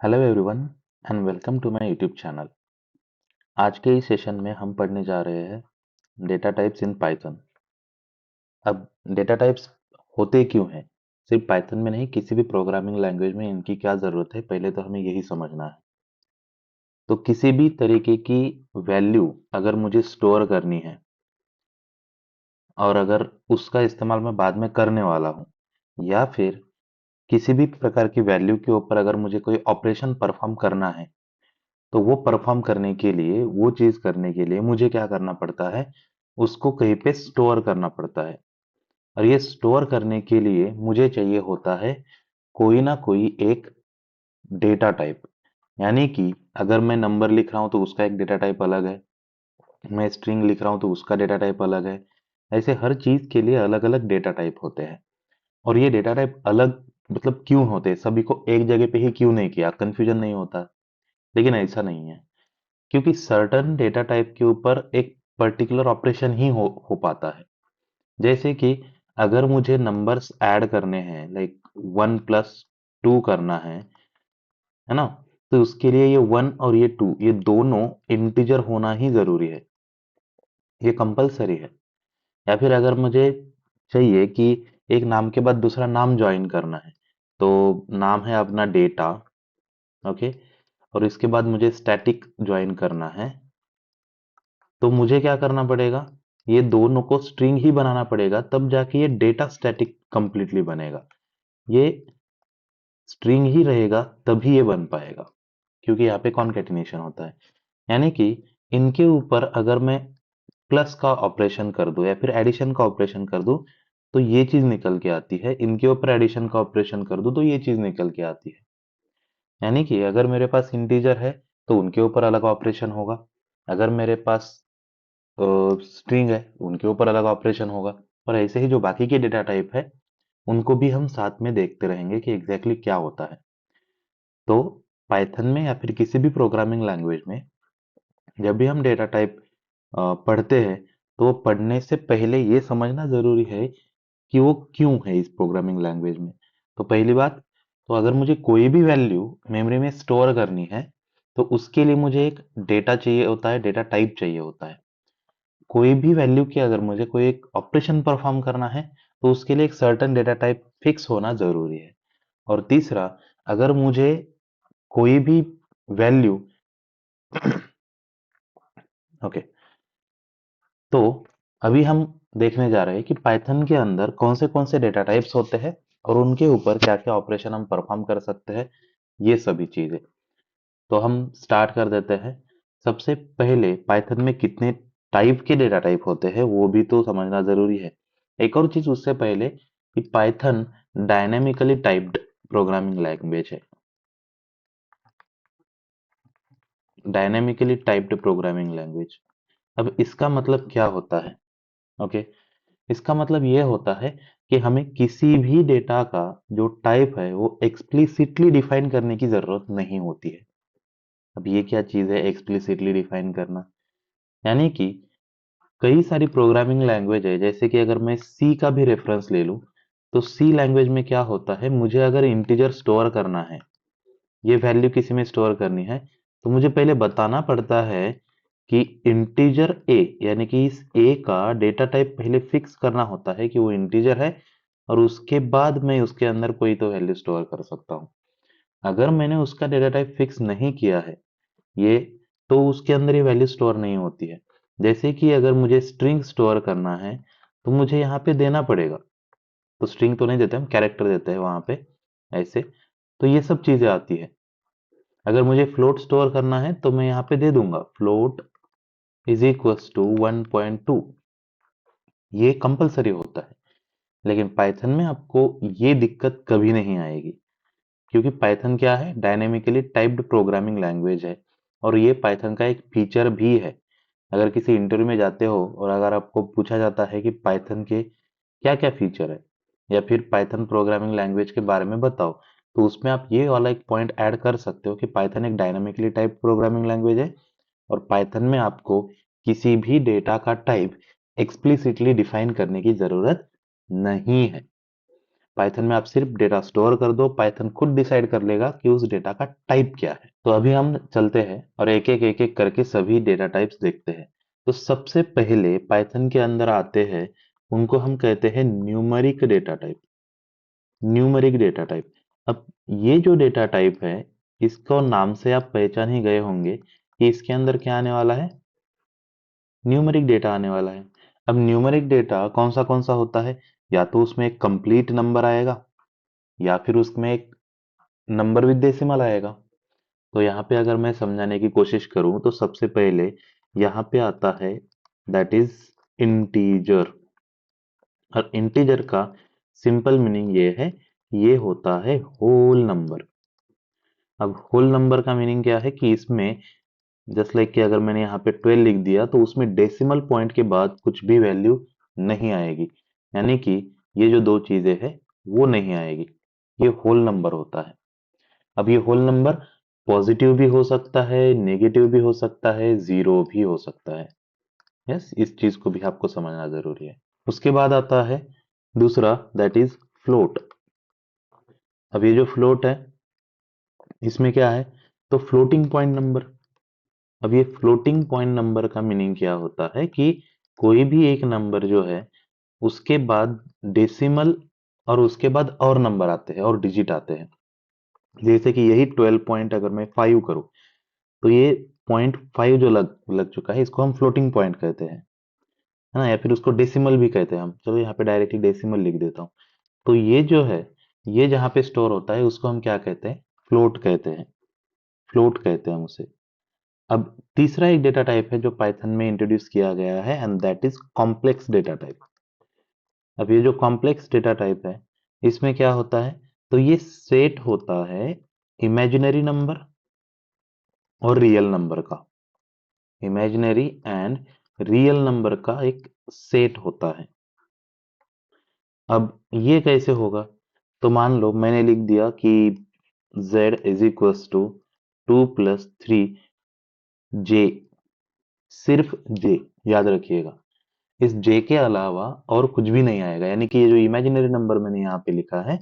Hello everyone and welcome to my YouTube channel. आज के इस सेशन में हम पढ़ने जा रहे हैं डेटा टाइप्स इन पाइथन। अब डेटा टाइप्स होते क्यों हैं? सिर्फ पाइथन में नहीं, किसी भी प्रोग्रामिंग लैंग्वेज में इनकी क्या ज़रूरत है, पहले तो हमें यही समझना है। तो किसी भी तरीके की वैल्यू अगर मुझे स्टोर करनी है और अगर उसका इस्तेमाल मैं बाद में करने वाला हूँ, या फिर किसी भी प्रकार की वैल्यू के ऊपर अगर मुझे कोई ऑपरेशन परफॉर्म करना है, तो वो परफॉर्म करने के लिए, वो चीज करने के लिए मुझे क्या करना पड़ता है? उसको कहीं पे स्टोर करना पड़ता है। और ये स्टोर करने के लिए मुझे चाहिए होता है कोई ना कोई एक डेटा टाइप। यानी कि अगर मैं नंबर लिख रहा हूं तो उसका एक डेटा टाइप अलग है, मैं स्ट्रिंग लिख रहा हूं तो उसका डेटा टाइप अलग है। ऐसे हर चीज के लिए अलग अलग डेटा टाइप होते हैं। और ये डेटा टाइप अलग मतलब क्यों होते हैं? सभी को एक जगह पे ही क्यों नहीं किया? कंफ्यूजन नहीं होता? लेकिन ऐसा नहीं है, क्योंकि सर्टन डेटा टाइप के ऊपर एक पर्टिकुलर ऑपरेशन ही हो पाता है। जैसे कि अगर मुझे नंबर्स ऐड करने हैं, लाइक 1+2 करना है ना? तो उसके लिए ये 1 और ये 2, ये दोनों इंटीजर होना ही जरूरी है, ये कंपलसरी है। या फिर अगर मुझे चाहिए कि एक नाम के बाद दूसरा नाम ज्वाइन करना है, तो नाम है अपना डेटा, ओके, और इसके बाद मुझे स्टैटिक ज्वाइन करना है, तो मुझे क्या करना पड़ेगा? ये दोनों को स्ट्रिंग ही बनाना पड़ेगा, तब जाके ये डेटा स्टैटिक कंप्लीटली बनेगा। ये स्ट्रिंग ही रहेगा तभी ये बन पाएगा, क्योंकि यहाँ पे कॉन्केटिनेशन होता है। यानी कि इनके ऊपर अगर मैं प्लस का ऑपरेशन कर दूं या फिर एडिशन का ऑपरेशन कर दूं, तो ये चीज निकल के आती है। इनके ऊपर एडिशन का ऑपरेशन कर दूं तो ये चीज निकल के आती है। यानी कि अगर मेरे पास इंटीजर है तो उनके ऊपर अलग ऑपरेशन होगा, अगर मेरे पास स्ट्रिंग है उनके ऊपर अलग ऑपरेशन होगा। और ऐसे ही जो बाकी के डेटा टाइप है उनको भी हम साथ में देखते रहेंगे कि एग्जैक्टली क्या होता है। तो पाइथन में या फिर किसी भी प्रोग्रामिंग लैंग्वेज में जब भी हम डेटा टाइप पढ़ते हैं, तो वो पढ़ने से पहले ये समझना जरूरी है कि वो क्यों है इस प्रोग्रामिंग लैंग्वेज में। तो पहली बात, तो अगर मुझे कोई भी वैल्यू मेमोरी में स्टोर करनी है, तो उसके लिए मुझे एक डेटा चाहिए होता है, डेटा टाइप चाहिए होता है। कोई भी वैल्यू की अगर मुझे कोई एक ऑपरेशन परफॉर्म करना है, तो उसके लिए एक सर्टेन डेटा टाइप फिक्स होना जरूरी है। और तीसरा, अगर मुझे कोई भी वैल्यू ओके, तो अभी हम देखने जा रहे हैं कि पाइथन के अंदर कौन से डेटा टाइप्स होते हैं और उनके ऊपर क्या क्या ऑपरेशन हम परफॉर्म कर सकते हैं, ये सभी चीजें। तो हम स्टार्ट कर देते हैं। सबसे पहले पाइथन में कितने टाइप के डेटा टाइप होते हैं वो भी तो समझना जरूरी है। एक और चीज उससे पहले कि Python dynamically typed programming language है। डायनेमिकली टाइप्ड प्रोग्रामिंग लैंग्वेज, अब इसका मतलब क्या होता है? ओके, इसका मतलब ये होता है कि हमें किसी भी डेटा का जो टाइप है वो एक्सप्लिसिटली डिफाइन करने की जरूरत नहीं होती है। अब ये क्या चीज है एक्सप्लिसिटली डिफाइन करना? यानी कि कई सारी प्रोग्रामिंग लैंग्वेज है, जैसे कि अगर मैं सी का भी रेफरेंस ले लूं, तो सी लैंग्वेज में क्या होता है, मुझे अगर इंटीजर स्टोर करना है, ये वैल्यू किसी में स्टोर करनी है, तो मुझे पहले बताना पड़ता है कि इंटीजर ए, यानी कि इस ए का डेटा टाइप पहले फिक्स करना होता है कि वो इंटीजर है, और उसके बाद मैं उसके अंदर कोई तो वैल्यू स्टोर कर सकता हूँ। अगर मैंने उसका डेटा टाइप फिक्स नहीं किया है ये, तो उसके अंदर ये वैल्यू स्टोर नहीं होती है। जैसे कि अगर मुझे स्ट्रिंग स्टोर करना है, तो मुझे यहाँ पे देना पड़ेगा। तो स्ट्रिंग तो नहीं देते, हम कैरेक्टर देते हैं वहां पे, ऐसे। तो ये सब चीजें आती है। अगर मुझे फ्लोट स्टोर करना है तो मैं यहाँ पे दे दूंगा फ्लोट इज इक्वल्स टू 1.2, ये कंपलसरी होता है। लेकिन पाइथन में आपको ये दिक्कत कभी नहीं आएगी, क्योंकि पाइथन क्या है, डायनेमिकली टाइप्ड प्रोग्रामिंग लैंग्वेज है। और ये पाइथन का एक फीचर भी है। अगर किसी इंटरव्यू में जाते हो और अगर आपको पूछा जाता है कि पाइथन के क्या क्या फीचर है या फिर पाइथन प्रोग्रामिंग लैंग्वेज के बारे में बताओ, तो उसमें आप ये वाला एक पॉइंट ऐड कर सकते हो कि पाइथन एक डायनामिकली टाइप प्रोग्रामिंग लैंग्वेज है, और पाइथन में आपको किसी भी डेटा का टाइप एक्सप्लिसिटली डिफाइन करने की जरूरत नहीं है। पाइथन में आप सिर्फ डेटा स्टोर कर दो, पाइथन खुद डिसाइड कर लेगा कि उस डेटा का टाइप क्या है। तो अभी हम चलते हैं और एक एक करके सभी डेटा टाइप्स देखते हैं। तो सबसे पहले पाइथन के अंदर आते हैं, उनको हम कहते हैं numeric data type. Numeric data type. अब ये जो डेटा टाइप है, इसको नाम से आप पहचान ही गए होंगे कि इसके अंदर क्या आने वाला है, न्यूमेरिक डेटा आने वाला है। अब न्यूमेरिक डेटा कौन सा होता है, या तो उसमें एक कंप्लीट नंबर आएगा या फिर उसमें एक नंबर विद डेसिमल आएगा। तो यहाँ पे अगर मैं समझाने की कोशिश करूं तो सबसे पहले यहाँ पे आता है दैट इज इंटीजर। और इंटीजर का सिंपल मीनिंग ये है, ये होता है होल नंबर। अब होल नंबर का मीनिंग क्या है कि इसमें जस्ट लाइक कि अगर मैंने यहाँ पे 12 लिख दिया तो उसमें डेसिमल पॉइंट के बाद कुछ भी वैल्यू नहीं आएगी, यानी कि ये जो दो चीजें हैं वो नहीं आएगी। ये होल नंबर होता है। अब ये होल नंबर पॉजिटिव भी हो सकता है, नेगेटिव भी हो सकता है, जीरो भी हो सकता है। यस, इस चीज को भी आपको समझना जरूरी है। उसके बाद आता है दूसरा, दैट इज फ्लोट। अब ये जो फ्लोट है, इसमें क्या है, तो फ्लोटिंग पॉइंट नंबर। अब ये फ्लोटिंग पॉइंट नंबर का मीनिंग क्या होता है कि कोई भी एक नंबर जो है उसके बाद डेसिमल और उसके बाद और नंबर आते हैं और डिजिट आते हैं। जैसे कि यही 12 पॉइंट अगर मैं 5 करूं तो ये पॉइंट 5 जो लग लग चुका है, इसको हम फ्लोटिंग पॉइंट कहते हैं, है ना, या फिर उसको डेसिमल भी कहते हैं हम। चलो यहाँ पे डायरेक्टली डेसिमल लिख देता हूँ। तो ये जो है, ये जहाँ पे स्टोर होता है उसको हम क्या कहते हैं, फ्लोट कहते हैं। फ्लोट कहते हैं हम उसे। अब तीसरा एक डेटा टाइप है जो पाइथन में इंट्रोड्यूस किया गया है, and that is complex data type. अब ये जो कॉम्प्लेक्स डेटा टाइप है, इसमें क्या होता है, तो ये सेट होता है इमेजिनरी नंबर और रियल नंबर का। इमेजिनरी एंड रियल नंबर का एक सेट होता है। अब ये कैसे होगा, तो मान लो मैंने लिख दिया कि z is equals to 2 + 3 j, सिर्फ j, याद रखिएगा। इस j के अलावा और कुछ भी नहीं आएगा, यानी कि ये जो इमेजिनरी नंबर मैंने यहाँ पे लिखा है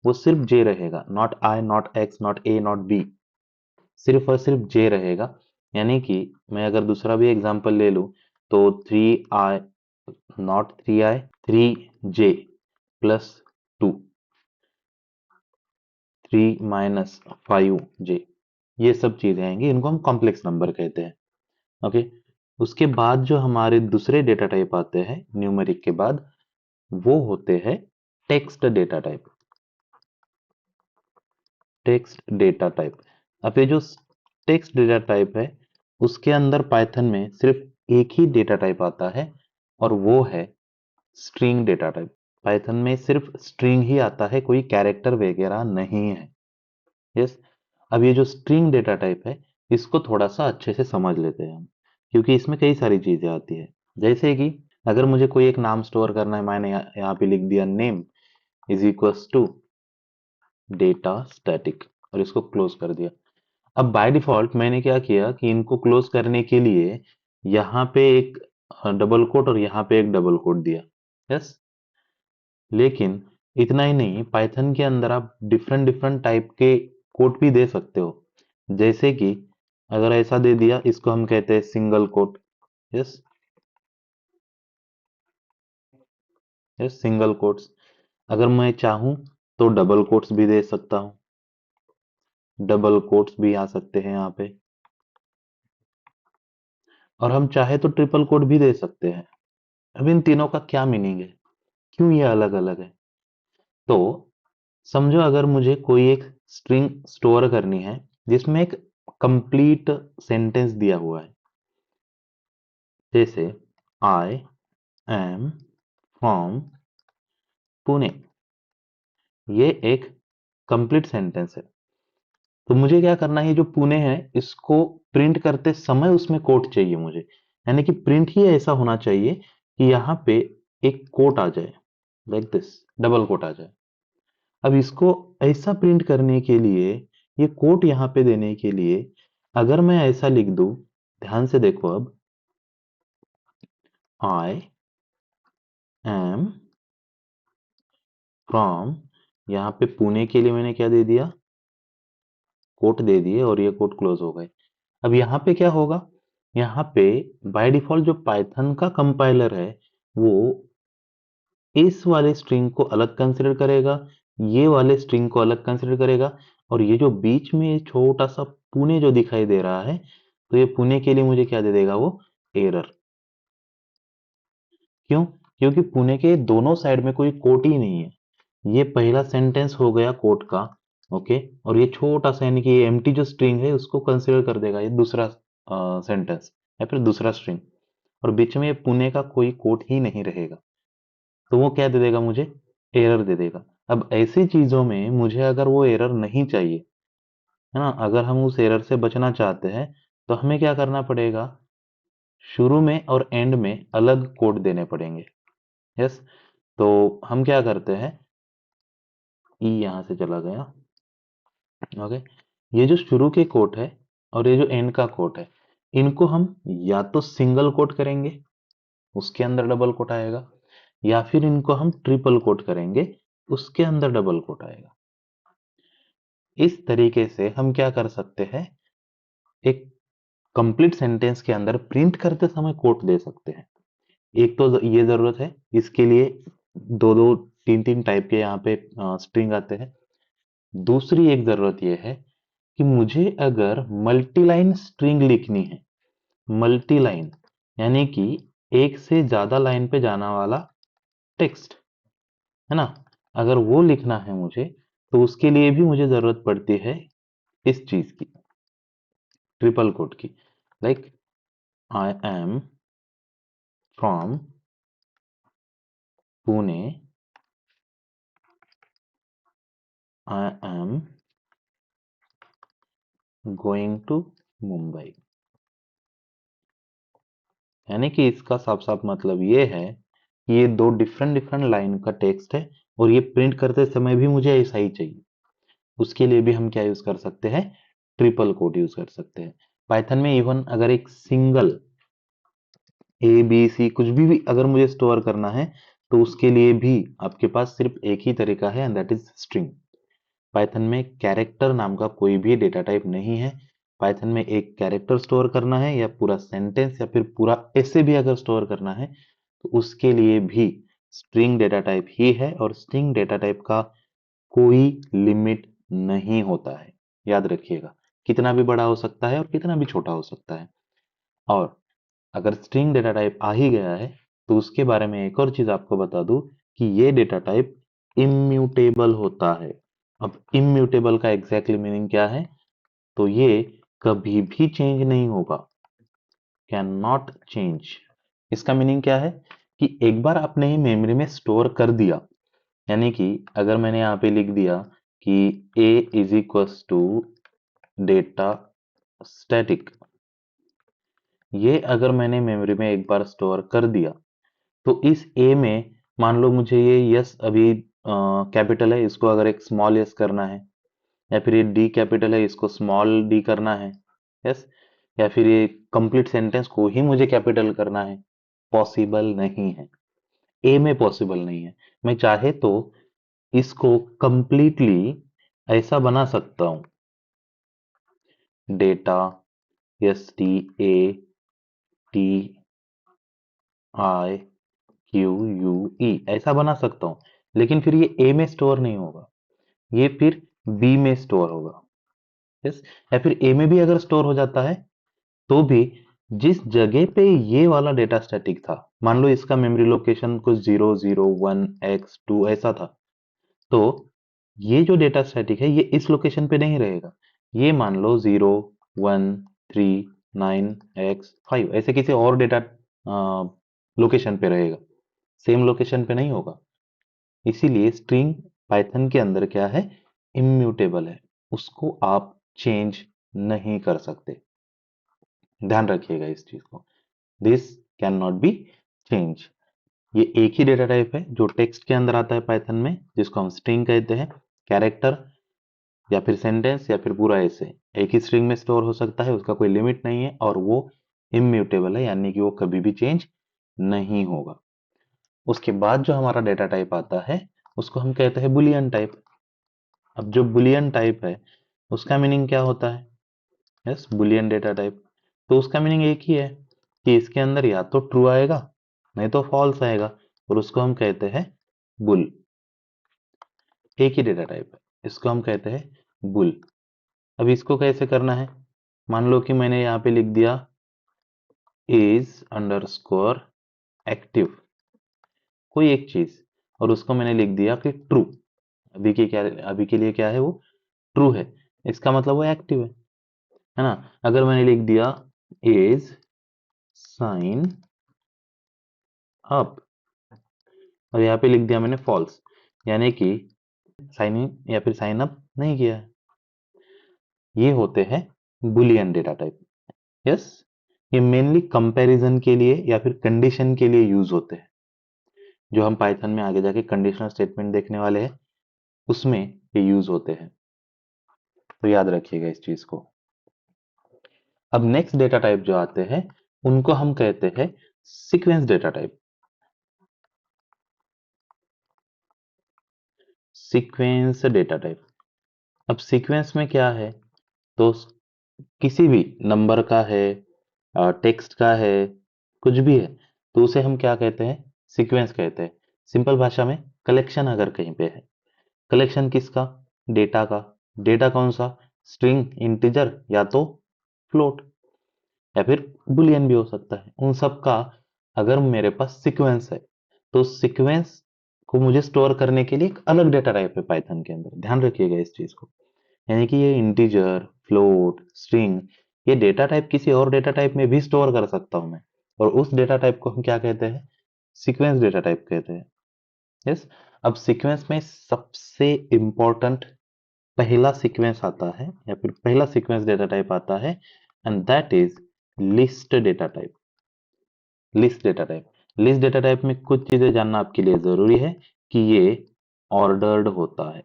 वो सिर्फ j रहेगा, not i, not x, not a, not b, सिर्फ और सिर्फ j रहेगा। यानी कि मैं अगर दूसरा भी एग्जांपल ले लूं तो 3i, not 3i, 3j + 2, 3 - 5j, ये सब चीजें आएंगी, इनको हम कॉम्प्लेक्स नंबर कहते हैं। ओके। उसके बाद जो हमारे दूसरे डेटा टाइप आते हैं न्यूमेरिक के बाद, वो होते हैं text data type. Text data type. अब ये जो टेक्स्ट डेटा टाइप है, उसके अंदर पाइथन में सिर्फ एक ही डेटा टाइप आता है और वो है स्ट्रिंग डेटा टाइप। पाइथन में सिर्फ स्ट्रिंग ही आता है, कोई कैरेक्टर वगैरह नहीं है। यस। अब ये जो स्ट्रिंग डेटा टाइप है, इसको थोड़ा सा अच्छे से समझ लेते हैं हम, क्योंकि इसमें कई सारी चीजें आती है। जैसे कि अगर मुझे कोई एक नाम स्टोर करना है, मैंने यहाँ पे लिख दिया name is equals to data static और इसको क्लोज कर दिया। अब बाय डिफॉल्ट मैंने क्या किया कि इनको क्लोज करने के लिए यहाँ पे एक डबल कोट और यहाँ पे एक डबल कोट दिया। यस। लेकिन इतना ही नहीं, पाइथन के अंदर आप डिफरेंट डिफरेंट टाइप के कोट भी दे सकते हो। जैसे कि अगर ऐसा दे दिया, इसको हम कहते हैं single quote. Yes. Yes, single quotes. अगर मैं चाहूं तो डबल कोट्स भी दे सकता हूं, डबल कोट्स भी आ सकते हैं यहाँ पे। और हम चाहे तो ट्रिपल कोट भी दे सकते हैं। अब इन तीनों का क्या मीनिंग है, क्यों ये अलग अलग है, तो समझो अगर मुझे कोई एक स्ट्रिंग स्टोर करनी है जिसमें एक कंप्लीट सेंटेंस दिया हुआ है, जैसे आई एम फ्रॉम पुणे, ये एक कंप्लीट सेंटेंस है। तो मुझे क्या करना है, ये जो पुणे है इसको प्रिंट करते समय उसमें कोट चाहिए मुझे, यानी कि प्रिंट ही ऐसा होना चाहिए कि यहाँ पे एक कोट आ जाए, लाइक दिस, डबल कोट आ जाए। अब इसको ऐसा प्रिंट करने के लिए, ये कोट यहाँ पे देने के लिए, अगर मैं ऐसा लिख दूं, ध्यान से देखो, अब आई एम फ्रॉम यहाँ पे पुणे के लिए मैंने क्या दे दिया, कोट दे दिए और ये कोट क्लोज हो गए। अब यहाँ पे क्या होगा, यहाँ पे बाय डिफॉल्ट जो पाइथन का कंपाइलर है वो इस वाले स्ट्रिंग को अलग कंसिडर करेगा, ये वाले स्ट्रिंग को अलग कंसिडर करेगा, और ये जो बीच में ये छोटा सा पुणे जो दिखाई दे रहा है, तो ये पुणे के लिए मुझे क्या दे देगा, वो एरर। क्यों? क्योंकि पुणे के दोनों साइड में कोई कोट ही नहीं है। ये पहला सेंटेंस हो गया कोट का, ओके, और ये छोटा सा यानी कि ये एम्प्टी जो स्ट्रिंग है उसको कंसिडर कर देगा ये दूसरा सेंटेंस या फिर दूसरा स्ट्रिंग, और बीच में ये पुणे का कोई कोट ही नहीं रहेगा, तो वो क्या दे देगा मुझे, एरर दे देगा। अब ऐसी चीजों में मुझे अगर वो एरर नहीं चाहिए, है ना, अगर हम उस एरर से बचना चाहते हैं, तो हमें क्या करना पड़ेगा, शुरू में और एंड में अलग कोड देने पड़ेंगे। यस, तो हम क्या करते हैं, ई यहां से चला गया, ओके, ये जो शुरू के कोट है और ये जो एंड का कोट है, इनको हम या तो सिंगल कोट करेंगे, उसके अंदर डबल कोट आएगा, या फिर इनको हम ट्रिपल कोट करेंगे, उसके अंदर डबल कोट आएगा। इस तरीके से हम क्या कर सकते हैं, एक कंप्लीट सेंटेंस के अंदर प्रिंट करते समय कोट दे सकते हैं। एक तो ये जरूरत है, इसके लिए दो दो तीन तीन टाइप के यहाँ पे स्ट्रिंग आते हैं। दूसरी एक जरूरत ये है कि मुझे अगर मल्टी लाइन स्ट्रिंग लिखनी है, मल्टी लाइन यानी कि एक से ज्यादा लाइन पे जाना वाला टेक्स्ट, है ना, अगर वो लिखना है मुझे, तो उसके लिए भी मुझे जरूरत पड़ती है इस चीज की, ट्रिपल कोट की। Like I am from Pune, I am going to Mumbai. यानी कि इसका साफ साफ मतलब ये है कि ये दो डिफरेंट डिफरेंट लाइन का टेक्स्ट है, और ये प्रिंट करते समय भी मुझे ऐसा ही चाहिए। उसके लिए भी हम क्या यूज कर सकते हैं, ट्रिपल कोट यूज कर सकते हैं। पाइथन में इवन अगर एक सिंगल ए बी सी कुछ भी अगर मुझे स्टोर करना है, तो उसके लिए भी आपके पास सिर्फ एक ही तरीका है, and that is string. Python में कैरेक्टर नाम का कोई भी डेटा टाइप नहीं है। पाइथन में एक कैरेक्टर स्टोर करना है या पूरा सेंटेंस या फिर पूरा ऐसे भी अगर स्टोर करना है, तो उसके लिए भी स्ट्रिंग डेटा टाइप ही है, और स्ट्रिंग डेटा टाइप का कोई लिमिट नहीं होता है। याद रखिएगा, कितना भी बड़ा हो सकता है और कितना भी छोटा हो सकता है। और अगर स्ट्रिंग डेटा टाइप आ ही गया है, तो उसके बारे में एक और चीज आपको बता दूं कि ये डेटा टाइप इम्यूटेबल होता है। अब इम्यूटेबल का एग्जैक्टली मीनिंग क्या है, तो ये कभी भी चेंज नहीं होगा, कैन नॉट चेंज। इसका मीनिंग क्या है कि एक बार आपने ही मेमोरी में स्टोर कर दिया, यानी कि अगर मैंने यहाँ पे लिख दिया कि a is equals to data static, ये अगर मैंने मेमोरी में एक बार स्टोर कर दिया, तो इस ए में मान लो मुझे ये यस अभी कैपिटल है, इसको अगर एक स्मॉल यस करना है, या फिर ये डी कैपिटल है, इसको स्मॉल डी करना है, यस, या फिर ये कंप्लीट सेंटेंस को ही मुझे कैपिटल करना है, पॉसिबल नहीं है। ए में पॉसिबल नहीं है। मैं चाहे तो इसको कंप्लीटली ऐसा बना सकता हूं, data S T A T I Q U ई ऐसा बना सकता हूं, लेकिन फिर ये ए में स्टोर नहीं होगा, ये फिर बी में स्टोर होगा। यस, या फिर ए में भी अगर स्टोर हो जाता है, तो भी जिस जगह पे ये वाला डेटा स्टैटिक था, मान लो इसका मेमोरी लोकेशन कुछ 0 0 1 x 2 ऐसा था, तो ये जो डेटा स्टैटिक है ये इस लोकेशन पे नहीं रहेगा, ये मान लो 0 1 3 9 x 5 ऐसे किसी और डेटा लोकेशन पे रहेगा, सेम लोकेशन पे नहीं होगा। इसीलिए स्ट्रिंग पाइथन के अंदर क्या है, इम्यूटेबल है, उसको आप चेंज नहीं कर सकते। ध्यान रखिएगा इस चीज को, this can not be change. ये एक ही डेटा टाइप है जो टेक्स्ट के अंदर आता है पाइथन में, जिसको हम स्ट्रिंग कहते हैं। कैरेक्टर या फिर सेंटेंस या फिर पूरा ऐसे एक ही स्ट्रिंग में स्टोर हो सकता है, उसका कोई लिमिट नहीं है, और वो इम्यूटेबल है, यानी कि वो कभी भी चेंज नहीं होगा। उसके बाद जो हमारा डेटा टाइप आता है, उसको हम कहते हैं बुलियन टाइप। अब जो बुलियन टाइप है उसका मीनिंग क्या होता है? Yes, Boolean data type. तो उसका मीनिंग एक ही है कि इसके अंदर या तो ट्रू आएगा नहीं तो फॉल्स आएगा, और उसको हम कहते हैं बुल। एक ही डेटा टाइप है, इसको हम कहते हैं बुल। अब इसको कैसे करना है? मान लो कि मैंने यहाँ पे लिख दिया इज अंडरस्कोर एक्टिव, कोई एक चीज, और उसको मैंने लिख दिया कि ट्रू। अभी के लिए क्या है वो? ट्रू है। इसका मतलब वो एक्टिव है ना? अगर मैंने लिख दिया इज साइन अप और यहाँ पे लिख दिया मैंने फॉल्स, यानी कि साइन इन या फिर साइन अप नहीं किया है, ये होते हैं बुलियन डेटा टाइप। यस, ये मेनली कंपैरिजन के लिए या फिर कंडीशन के लिए यूज होते हैं। जो हम पाइथन में आगे जाके कंडीशनल स्टेटमेंट देखने वाले हैं उसमें ये यूज होते हैं, तो याद रखिएगा इस चीज को। अब नेक्स्ट डेटा टाइप जो आते हैं उनको हम कहते हैं sequence data type. Sequence data type. अब सीक्वेंस में क्या है? तो किसी भी नंबर का है, टेक्स्ट का है, कुछ भी है, तो उसे हम क्या कहते हैं? सीक्वेंस कहते हैं। सिंपल भाषा में कलेक्शन अगर कहीं पे है, कलेक्शन किसका? डेटा का। डेटा कौन सा? स्ट्रिंग, इंटीजर या तो फ्लोट, या फिर बुलियन भी हो सकता है। उन सब का अगर मेरे पास सीक्वेंस है तो सीक्वेंस को मुझे स्टोर करने के लिए एक अलग डेटा टाइप है पाइथन के अंदर, ध्यान रखिएगा इस चीज को। यानी कि ये इंटीजर, फ्लोट, स्ट्रिंग, ये डेटा टाइप किसी और डेटा टाइप में भी स्टोर कर सकता हूं मैं, और उस डेटा टाइप को हम क्या कहते हैं? सीक्वेंस डेटा टाइप कहते हैं। यस। अब सीक्वेंस में सबसे इंपॉर्टेंट पहला सीक्वेंस आता है या फिर पहला सीक्वेंस डेटा टाइप आता है, and that is list data type. List data type. List data type में कुछ चीजें जानना आपके लिए जरूरी है कि ये ऑर्डर्ड होता है।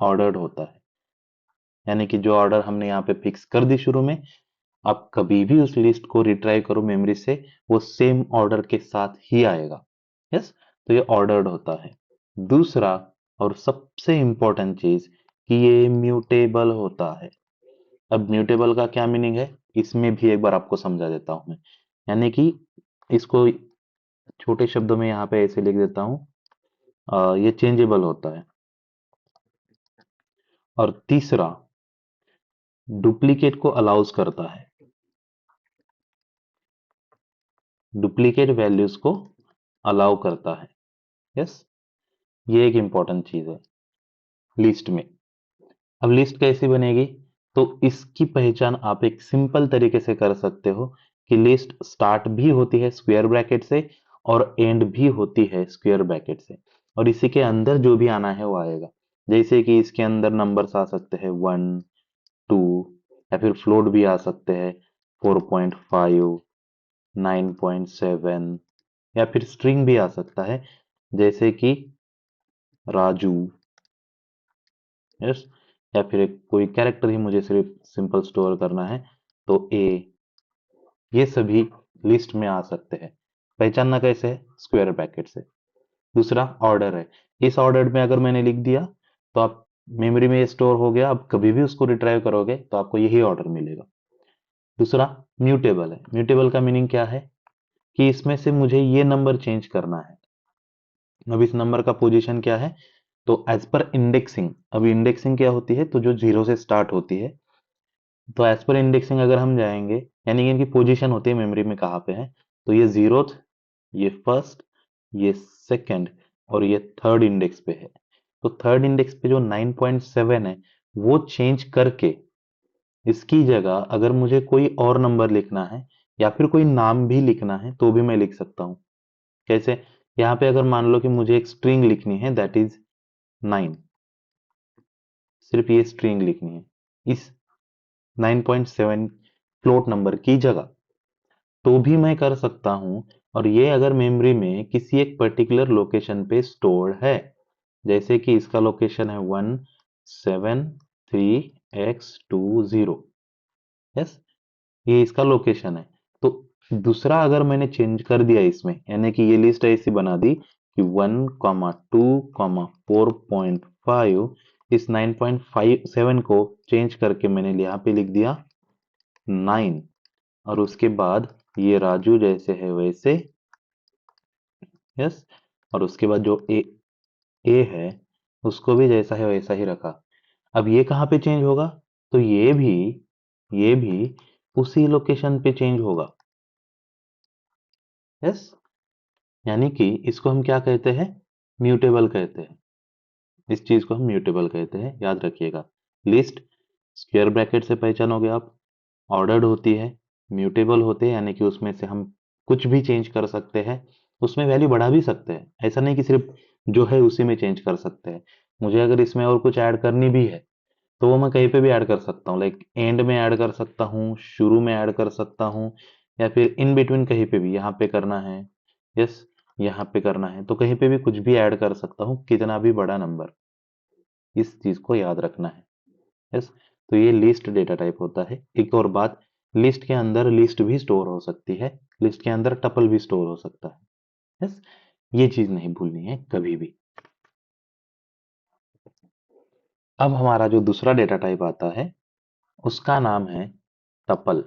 ऑर्डर्ड होता है, यानी कि जो ऑर्डर हमने यहाँ पे फिक्स कर दी शुरू में, आप कभी भी उस लिस्ट को रिट्राइव करो मेमोरी से, वो सेम ऑर्डर के साथ ही आएगा। यस, तो ये ऑर्डर्ड होता है। दूसरा और सबसे इंपॉर्टेंट चीज कि ये म्यूटेबल होता है। अब म्यूटेबल का क्या मीनिंग है इसमें भी एक बार आपको समझा देता हूं मैं। यानी कि इसको छोटे शब्दों में यहाँ पे ऐसे लिख देता हूं, ये चेंजेबल होता है। और तीसरा, डुप्लीकेट को अलाउज करता है। डुप्लीकेट वैल्यूज को अलाउ करता है। यस, ये एक इंपॉर्टेंट चीज है लिस्ट में। अब लिस्ट कैसी बनेगी? तो इसकी पहचान आप एक सिंपल तरीके से कर सकते हो कि लिस्ट स्टार्ट भी होती है स्क्वायर ब्रैकेट से और एंड भी होती है स्क्वायर ब्रैकेट से, और इसी के अंदर जो भी आना है वो आएगा। जैसे कि इसके अंदर नंबर्स आ सकते हैं 1, 2, या फिर फ्लोट भी आ सकते हैं 4.5, 9.7, या फिर स्ट्रिंग भी आ सकता है जैसे कि राजू। यस, या फिर एक कोई कैरेक्टर ही मुझे सिर्फ सिंपल स्टोर करना है तो ए। ये सभी लिस्ट में आ सकते हैं। पहचानना कैसे है? स्क्वायर ब्रैकेट से। दूसरा ऑर्डर है। इस ऑर्डर में अगर मैंने लिख दिया तो आप मेमोरी में स्टोर हो गया, आप कभी भी उसको रिट्राइव करोगे तो आपको यही ऑर्डर मिलेगा। दूसरा म्यूटेबल है। म्यूटेबल का मीनिंग क्या है? कि इसमें से मुझे ये नंबर चेंज करना है। अब इस नंबर का पोजीशन क्या है? तो एज पर इंडेक्सिंग। अभी इंडेक्सिंग क्या होती है? तो जो जीरो से स्टार्ट होती है, तो एज पर इंडेक्सिंग अगर हम जाएंगे, यानी कि इनकी पोजीशन होती है मेमोरी में कहाँ पे है, तो ये जीरोथ, ये फर्स्ट, ये सेकंड और ये थर्ड इंडेक्स पे है। तो थर्ड इंडेक्स पे जो 9.7 है वो चेंज करके इसकी जगह अगर मुझे कोई और नंबर लिखना है या फिर कोई नाम भी लिखना है तो भी मैं लिख सकता हूँ। कैसे? यहाँ पे अगर मान लो कि मुझे एक स्ट्रिंग लिखनी है दैट इज 9, सिर्फ ये स्ट्रिंग लिखनी है इस 9.7 फ्लोट नंबर की जगह, तो भी मैं कर सकता हूं। और ये अगर मेमोरी में किसी एक पर्टिकुलर लोकेशन पे स्टोर है, जैसे कि इसका लोकेशन है 173x20। यस, ये इसका लोकेशन है। तो दूसरा अगर मैंने चेंज कर दिया इसमें, यानी कि ये लिस्ट ऐसी बना दी कि 1, 2, 4.5 इस 9.57 को चेंज करके मैंने यहाँ पे लिख दिया 9, और उसके बाद ये राजू जैसे है वैसे, यस, और उसके बाद जो ए है उसको भी जैसा है वैसा ही रखा। अब ये कहाँ पे चेंज होगा? तो ये भी उसी लोकेशन पे चेंज होगा, यस। यानी कि इसको हम क्या कहते हैं? म्यूटेबल कहते हैं। इस चीज को हम म्यूटेबल कहते हैं, याद रखिएगा। लिस्ट स्क्वायर ब्रैकेट से पहचानोगे आप, ऑर्डर्ड होती है, म्यूटेबल होते हैं, यानी कि उसमें से हम कुछ भी चेंज कर सकते हैं, उसमें वैल्यू बढ़ा भी सकते हैं। ऐसा नहीं कि सिर्फ जो है उसी में चेंज कर सकते हैं। मुझे अगर इसमें और कुछ ऐड करनी भी है तो वो मैं कहीं पे भी ऐड कर सकता हूँ, लाइक एंड में ऐड कर सकता हूँ, शुरू में ऐड कर सकता हूँ, या फिर इन बिटवीन कहीं पे भी, यहाँ पे करना है, यस, यहाँ पे करना है, तो कहीं पे भी कुछ भी ऐड कर सकता हूँ, कितना भी बड़ा नंबर। इस चीज को याद रखना है, यस। तो ये लिस्ट डेटा टाइप होता है। एक और बात, लिस्ट के अंदर लिस्ट भी स्टोर हो सकती है, लिस्ट के अंदर टपल भी स्टोर हो सकता है, यस। ये चीज नहीं भूलनी है कभी भी। अब हमारा जो दूसरा डेटा टाइप आता है उसका नाम है टपल,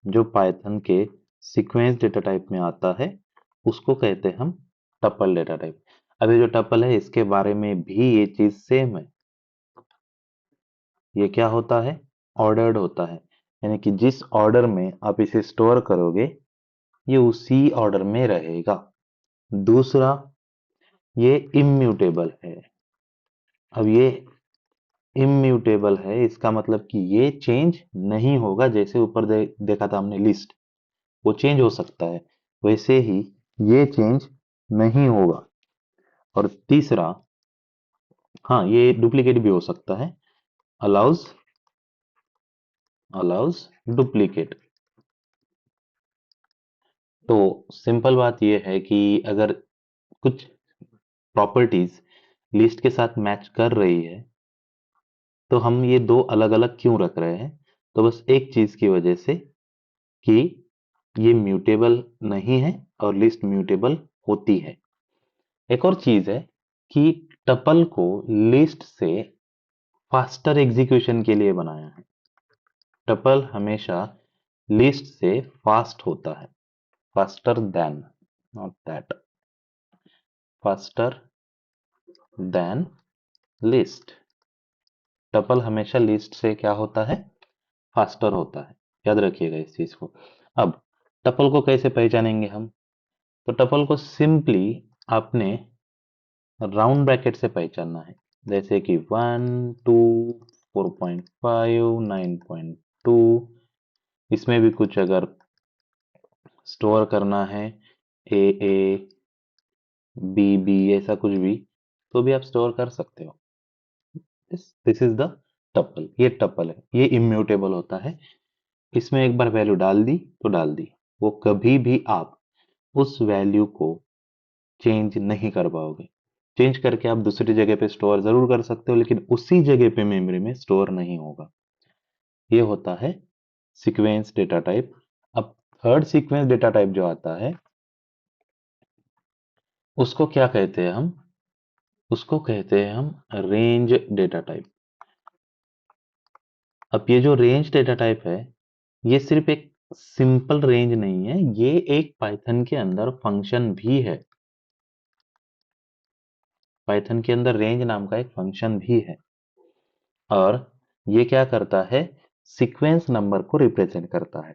जो पाइथन के सीक्वेंस डेटा टाइप में आता है, उसको कहते हैं हम टपल डेटा टाइप। अब ये जो टपल है इसके बारे में भी ये चीज सेम है। ये क्या होता है? ऑर्डर्ड होता है, यानी कि जिस ऑर्डर में आप इसे स्टोर करोगे ये उसी ऑर्डर में रहेगा। दूसरा, ये इम्यूटेबल है। अब ये इम्यूटेबल है, इसका मतलब कि ये चेंज नहीं होगा। जैसे ऊपर देखा था हमने लिस्ट, वो चेंज हो सकता है, वैसे ही ये चेंज नहीं होगा। और तीसरा, हाँ, ये डुप्लीकेट भी हो सकता है, अलाउज अलाउज डुप्लीकेट। तो सिंपल बात ये है कि अगर कुछ प्रॉपर्टीज लिस्ट के साथ मैच कर रही है तो हम ये दो अलग अलग क्यों रख रहे हैं? तो बस एक चीज की वजह से कि ये म्यूटेबल नहीं है और लिस्ट म्यूटेबल होती है। एक और चीज है कि टपल को लिस्ट से फास्टर एग्जीक्यूशन के लिए बनाया है। टपल हमेशा लिस्ट से फास्ट होता है, faster than, not that, faster than list. Tuple हमेशा लिस्ट से क्या होता है? फास्टर होता है। याद रखिएगा इस चीज को। अब टपल को कैसे पहचानेंगे हम? तो टपल को सिंपली आपने राउंड ब्रैकेट से पहचानना है, जैसे कि 1 2 4.5 9.2। इसमें भी कुछ अगर स्टोर करना है, ए ए बी बी ऐसा कुछ भी, तो भी आप स्टोर कर सकते हो। This is the tuple. ये टपल है, ये इम्यूटेबल होता है। इसमें एक बार वैल्यू डाल दी तो डाल दी, वो कभी भी आप उस वैल्यू को चेंज नहीं कर पाओगे। चेंज करके आप दूसरी जगह पे स्टोर जरूर कर सकते हो, लेकिन उसी जगह पे मेमोरी में स्टोर नहीं होगा। ये होता है सीक्वेंस डेटा टाइप। अब थर्ड सीक्वेंस डेटा टाइप जो आता है उसको क्या कहते हैं हम? उसको कहते हैं हम रेंज डेटा टाइप। अब ये जो रेंज डेटा टाइप है ये सिर्फ एक सिंपल रेंज नहीं है, ये एक पाइथन के अंदर फंक्शन भी है। पाइथन के अंदर रेंज नाम का एक फंक्शन भी है, और ये क्या करता है? सीक्वेंस नंबर को रिप्रेजेंट करता है।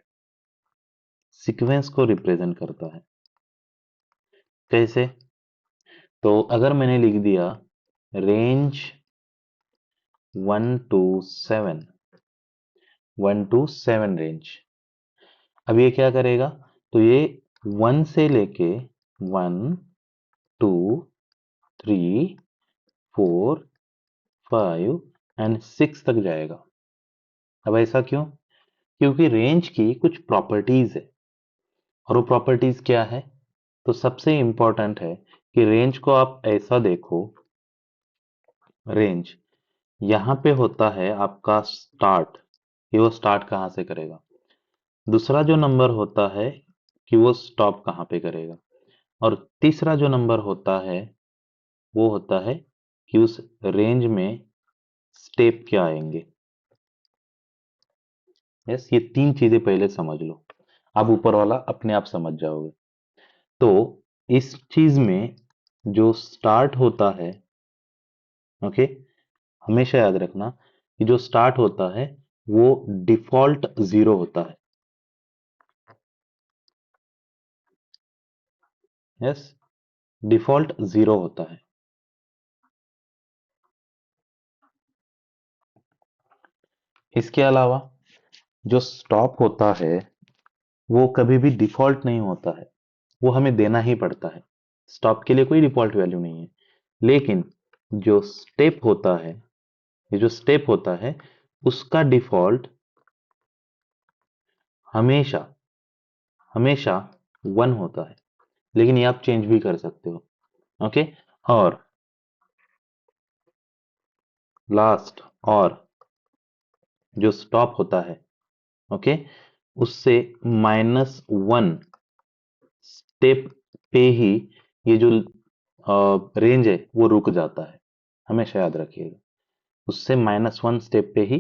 सीक्वेंस को रिप्रेजेंट करता है कैसे? तो अगर मैंने लिख दिया रेंज 1 to 7, 1 to 7 रेंज, अब ये क्या करेगा? तो ये 1 से लेके 1 2 3 4 5 एंड 6 तक जाएगा। अब ऐसा क्यों? क्योंकि रेंज की कुछ प्रॉपर्टीज है, और वो प्रॉपर्टीज क्या है? तो सबसे इंपॉर्टेंट है कि रेंज को आप ऐसा देखो, रेंज यहाँ पे होता है आपका स्टार्ट, कि वो स्टार्ट कहाँ से करेगा। दूसरा जो नंबर होता है कि वो स्टॉप कहाँ पे करेगा। और तीसरा जो नंबर होता है वो होता है कि उस रेंज में स्टेप क्या आएंगे। यस, ये तीन चीजें पहले समझ लो, अब ऊपर वाला अपने आप समझ जाओगे। तो इस चीज में जो स्टार्ट होता है, ओके, हमेशा याद रखना कि जो स्टार्ट होता है वो डिफॉल्ट जीरो होता है। यस, डिफॉल्ट जीरो होता है। इसके अलावा जो स्टॉप होता है वो कभी भी डिफॉल्ट नहीं होता है, वो हमें देना ही पड़ता है। स्टॉप के लिए कोई डिफॉल्ट वैल्यू नहीं है। लेकिन जो स्टेप होता है, ये जो स्टेप होता है उसका डिफॉल्ट हमेशा हमेशा वन होता है, लेकिन ये आप चेंज भी कर सकते हो। ओके, और लास्ट और जो स्टॉप होता है, ओके, उससे -1 स्टेप पे ही ये जो रेंज है वो रुक जाता है। हमेशा याद रखिएगा, उससे -1 स्टेप पे ही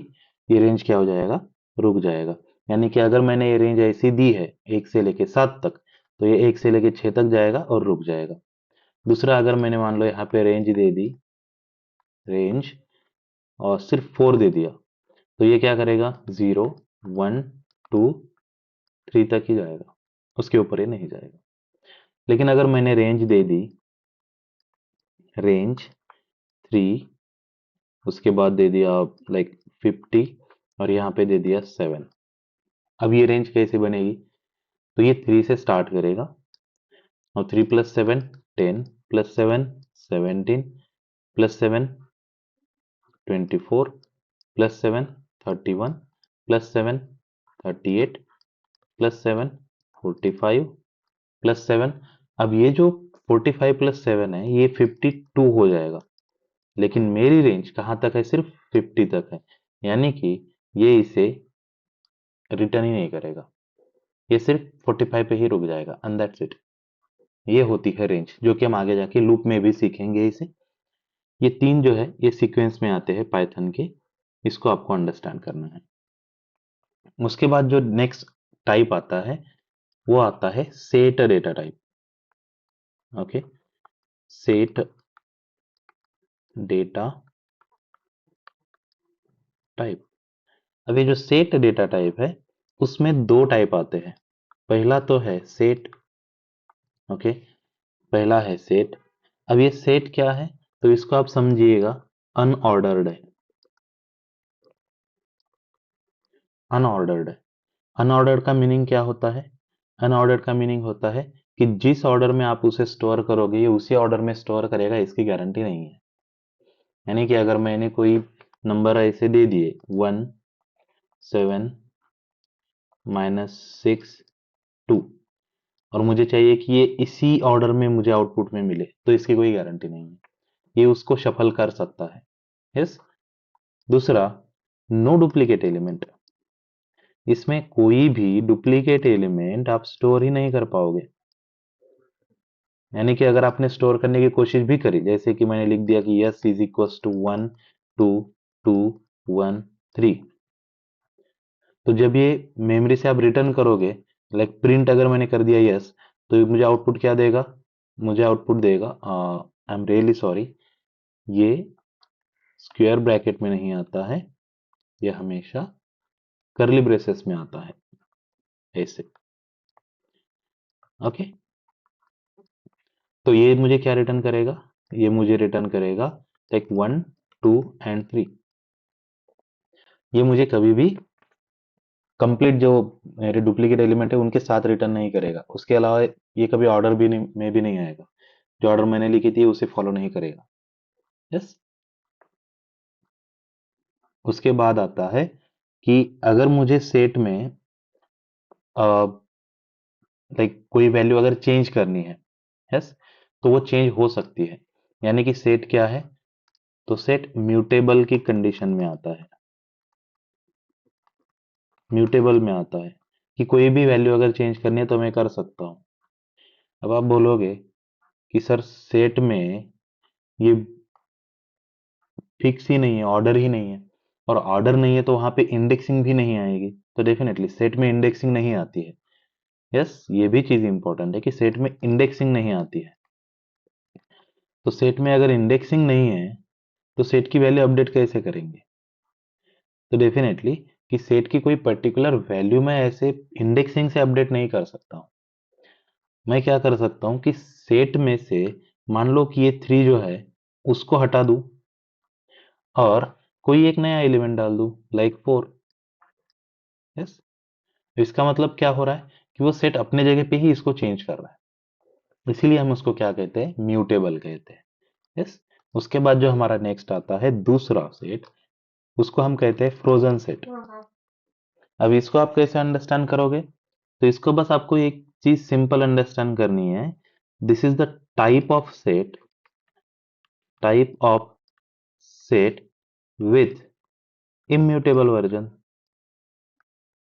ये रेंज क्या हो जाएगा, रुक जाएगा। यानी कि अगर मैंने ये रेंज ऐसी दी है 1 से लेके 7 तक, तो ये 1 से लेके 6 तक जाएगा और रुक जाएगा। दूसरा, अगर मैंने मान लो यहाँ पे रेंज दे दी, रेंज, और सिर्फ 4 दे दिया, तो ये क्या करेगा, 0 1 2 3 तक ही जाएगा, उसके ऊपर ये नहीं जाएगा। लेकिन अगर मैंने रेंज दे दी, रेंज 3, उसके बाद दे दिया लाइक 50, और यहाँ पे दे दिया 7, अब ये रेंज कैसे बनेगी, तो ये 3 से स्टार्ट करेगा, और 3 + 7 10, + 7 17, + 7 24, + 7 31, + 7 38, + 7 45, + 7, अब ये जो 45 + 7 है ये 52 हो जाएगा। लेकिन मेरी रेंज कहाँ तक है, सिर्फ 50 तक है, यानी कि ये इसे रिटर्न ही नहीं करेगा, ये सिर्फ 45 पे ही रुक जाएगा, एंड दैट्स इट। ये होती है रेंज, जो कि हम आगे जाके लूप में भी सीखेंगे इसे। ये तीन जो है ये सीक्वेंस में आते हैं पाइथन के, इसको आपको अंडरस्टैंड करना है। उसके बाद जो नेक्स्ट टाइप आता है वो आता है set data type. Okay, set data type. अब ये जो सेट डेटा टाइप है उसमें दो टाइप आते हैं। पहला तो है सेट, ओके, पहला है सेट। अब ये सेट क्या है, तो इसको आप समझिएगा अनऑर्डर्ड है, अनऑर्डर्ड है। अनऑर्डर्ड का मीनिंग क्या होता है, अनऑर्डर्ड का मीनिंग होता है कि जिस ऑर्डर में आप उसे स्टोर करोगे ये उसी ऑर्डर में स्टोर करेगा, इसकी गारंटी नहीं है। यानी कि अगर मैंने कोई नंबर ऐसे दे दिए 1 7 -6 2, और मुझे चाहिए कि ये इसी ऑर्डर में मुझे आउटपुट में मिले, तो इसकी कोई गारंटी नहीं है, ये उसको शफल कर सकता है। यस। दूसरा, नो डुप्लीकेट एलिमेंट, इसमें कोई भी डुप्लीकेट एलिमेंट आप स्टोर ही नहीं कर पाओगे। यानी कि अगर आपने स्टोर करने की कोशिश भी करी, जैसे कि मैंने लिख दिया कि यस इज इक्वल टू 1 2 2 1 3, तो जब ये मेमोरी से आप रिटर्न करोगे, लाइक प्रिंट अगर मैंने कर दिया यस, तो मुझे आउटपुट क्या देगा, मुझे आउटपुट देगा, आई एम रियली सॉरी, ये स्क्वायर ब्रैकेट में नहीं आता है, ये हमेशा कर्ली ब्रेसेस में आता है, ऐसे। ओके, तो ये मुझे क्या रिटर्न करेगा, ये मुझे रिटर्न करेगा लाइक 1 2 एंड 3। ये मुझे कभी भी कंप्लीट जो मेरे डुप्लीकेट एलिमेंट है उनके साथ रिटर्न नहीं करेगा। उसके अलावा ये कभी ऑर्डर भी नहीं में भी नहीं आएगा, जो ऑर्डर मैंने लिखी थी उसे फॉलो नहीं करेगा। यस। उसके बाद आता है कि अगर मुझे सेट में लाइक कोई वैल्यू अगर चेंज करनी है, यस, तो वो चेंज हो सकती है। यानी कि सेट क्या है, तो सेट म्यूटेबल की कंडीशन में आता है, म्यूटेबल में आता है कि कोई भी वैल्यू अगर चेंज करनी है तो मैं कर सकता हूँ। अब आप बोलोगे कि सर सेट में ये फिक्स ही नहीं है, ऑर्डर ही नहीं है, और ऑर्डर नहीं है तो वहां पे इंडेक्सिंग भी नहीं आएगी, तो डेफिनेटली सेट में इंडेक्सिंग नहीं आती है। यस, ये भी चीज इंपॉर्टेंट है कि सेट में इंडेक्सिंग नहीं आती है। तो सेट में अगर इंडेक्सिंग नहीं है तो सेट की वैल्यू अपडेट कैसे करेंगे? तो डेफिनेटली कि सेट की कोई पर्टिकुलर वैल्यू मैं ऐसे इंडेक्सिंग से अपडेट नहीं कर सकता हूँ। मैं क्या कर सकता हूँ कि सेट में से मान लो कि ये 3 जो है उसको हटा दूं और कोई एक नया एलिमेंट डाल दूं, लाइक 4। यस, इसका मतलब क्या हो रहा है कि वो सेट अपने जगह पे ही इसको चेंज कर रहा है, इसीलिए हम उसको क्या कहते हैं, म्यूटेबल कहते हैं। यस, उसके बाद जो हमारा नेक्स्ट आता है दूसरा सेट, उसको हम कहते हैं फ्रोजन सेट। अब इसको आप कैसे अंडरस्टैंड करोगे? तो इसको बस आपको एक चीज सिंपल अंडरस्टैंड करनी है। This is the type of set with immutable version.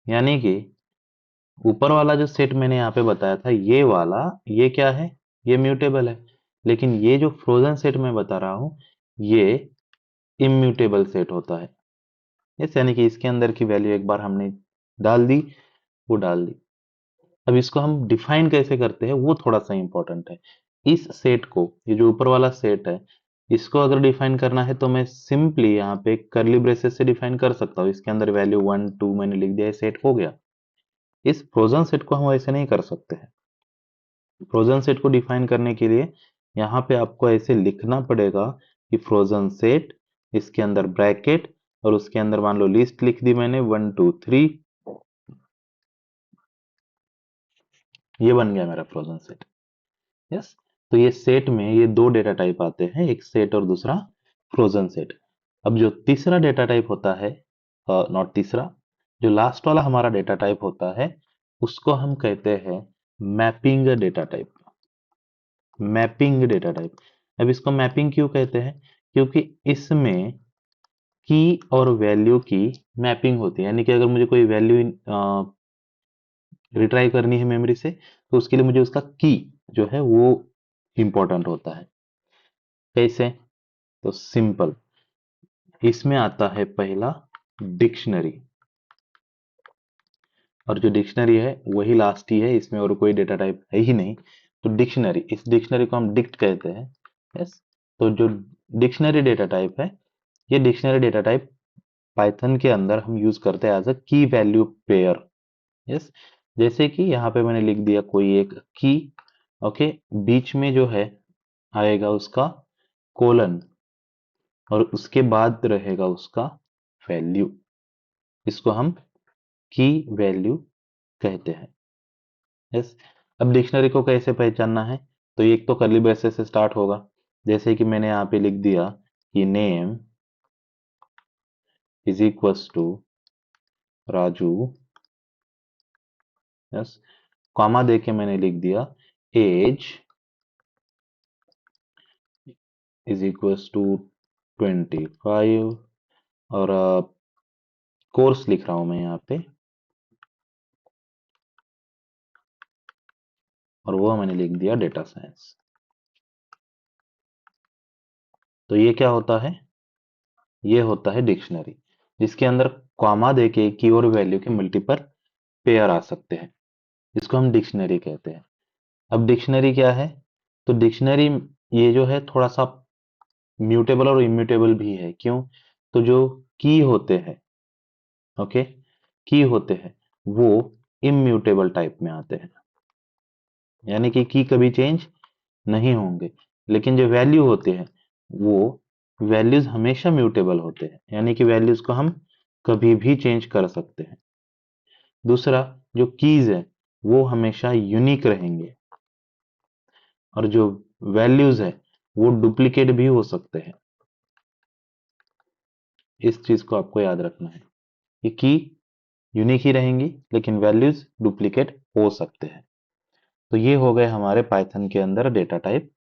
यानी कि ऊपर वाला जो सेट मैंने यहाँ पे बताया था, ये वाला, ये क्या है, ये म्यूटेबल है। लेकिन ये जो फ्रोजन सेट मैं बता रहा हूँ, ये इम्यूटेबल सेट होता है। यस, यानी कि इसके अंदर की वैल्यू एक बार हमने डाल दी, वो डाल दी। अब इसको हम डिफाइन कैसे करते हैं वो थोड़ा सा इंपॉर्टेंट है। इस सेट को, ये जो ऊपर वाला सेट है, इसको अगर डिफाइन करना है तो मैं सिंपली यहाँ पे करली ब्रेसेस से डिफाइन कर सकता हूँ। इसके अंदर वैल्यू 1 2 मैंने लिख दिया, सेट हो गया। इस फ्रोजन सेट को हम ऐसे नहीं कर सकते हैं। फ्रोजन सेट को डिफाइन करने के लिए यहाँ पे आपको ऐसे लिखना पड़ेगा कि फ्रोजन सेट, इसके अंदर ब्रैकेट, और उसके अंदर मान लो लिस्ट लिख दी मैंने 1 2 3, ये बन गया मेरा फ्रोजन सेट। यस, तो ये सेट में ये दो डेटा टाइप आते हैं, एक सेट और दूसरा फ्रोजन सेट। अब जो तीसरा डेटा टाइप होता है, नॉट तीसरा, जो लास्ट वाला हमारा डेटा टाइप होता है, उसको हम कहते हैं mapping data type. Mapping data type. अब इसको मैपिंग क्यों कहते हैं? क्योंकि इसमें की और वैल्यू की मैपिंग होती है। यानी कि अगर मुझे कोई वैल्यू रिट्राइव करनी है मेमोरी से, तो उसके लिए मुझे उसका की जो है वो इंपॉर्टेंट होता है। कैसे? तो सिंपल, इसमें आता है पहला डिक्शनरी, और जो डिक्शनरी है वही लास्ट ही है, इसमें और कोई डेटा टाइप है ही नहीं। तो डिक्शनरी, इस डिक्शनरी को हम डिक्ट कहते हैं। यस, तो जो डिक्शनरी डेटा टाइप है, ये डिक्शनरी डेटा टाइप पाइथन के अंदर हम यूज करते हैं एज अ की वैल्यू पेयर। यस, जैसे कि यहाँ पे मैंने लिख दिया कोई एक की, ओके, बीच में जो है आएगा उसका कोलन, और उसके बाद रहेगा उसका वैल्यू। इसको हम की वैल्यू कहते हैं। यस, अब डिक्शनरी को कैसे पहचानना है? तो एक तो कर्ली ब्रेसेस से स्टार्ट होगा, जैसे कि मैंने यहाँ पे लिख दिया कि name is equals to Raju. Yes, comma देके मैंने लिख दिया एज इज इक्वल्स टू 25, और कोर्स लिख रहा हूं मैं यहाँ पे, और वो मैंने लिख दिया डेटा साइंस। तो ये क्या होता है? ये होता है डिक्शनरी, जिसके अंदर कॉमा देके की और वैल्यू के मल्टीपल पेयर आ सकते हैं। इसको हम डिक्शनरी कहते हैं। अब डिक्शनरी क्या है? तो डिक्शनरी ये जो है थोड़ा सा म्यूटेबल और इम्यूटेबल भी है। क्यों? तो जो की होते हैं, ओके, की होते हैं वो इम्यूटेबल टाइप में आते हैं, यानी कि की कभी चेंज नहीं होंगे। लेकिन जो वैल्यू होते हैं वो वैल्यूज हमेशा म्यूटेबल होते हैं, यानी कि वैल्यूज को हम कभी भी चेंज कर सकते हैं। दूसरा, जो कीज है वो हमेशा यूनिक रहेंगे, और जो वैल्यूज है वो डुप्लीकेट भी हो सकते हैं। इस चीज को आपको याद रखना है कि की यूनिक ही रहेंगी लेकिन वैल्यूज डुप्लीकेट हो सकते हैं। तो ये हो गए हमारे पाइथन के अंदर डेटा टाइप।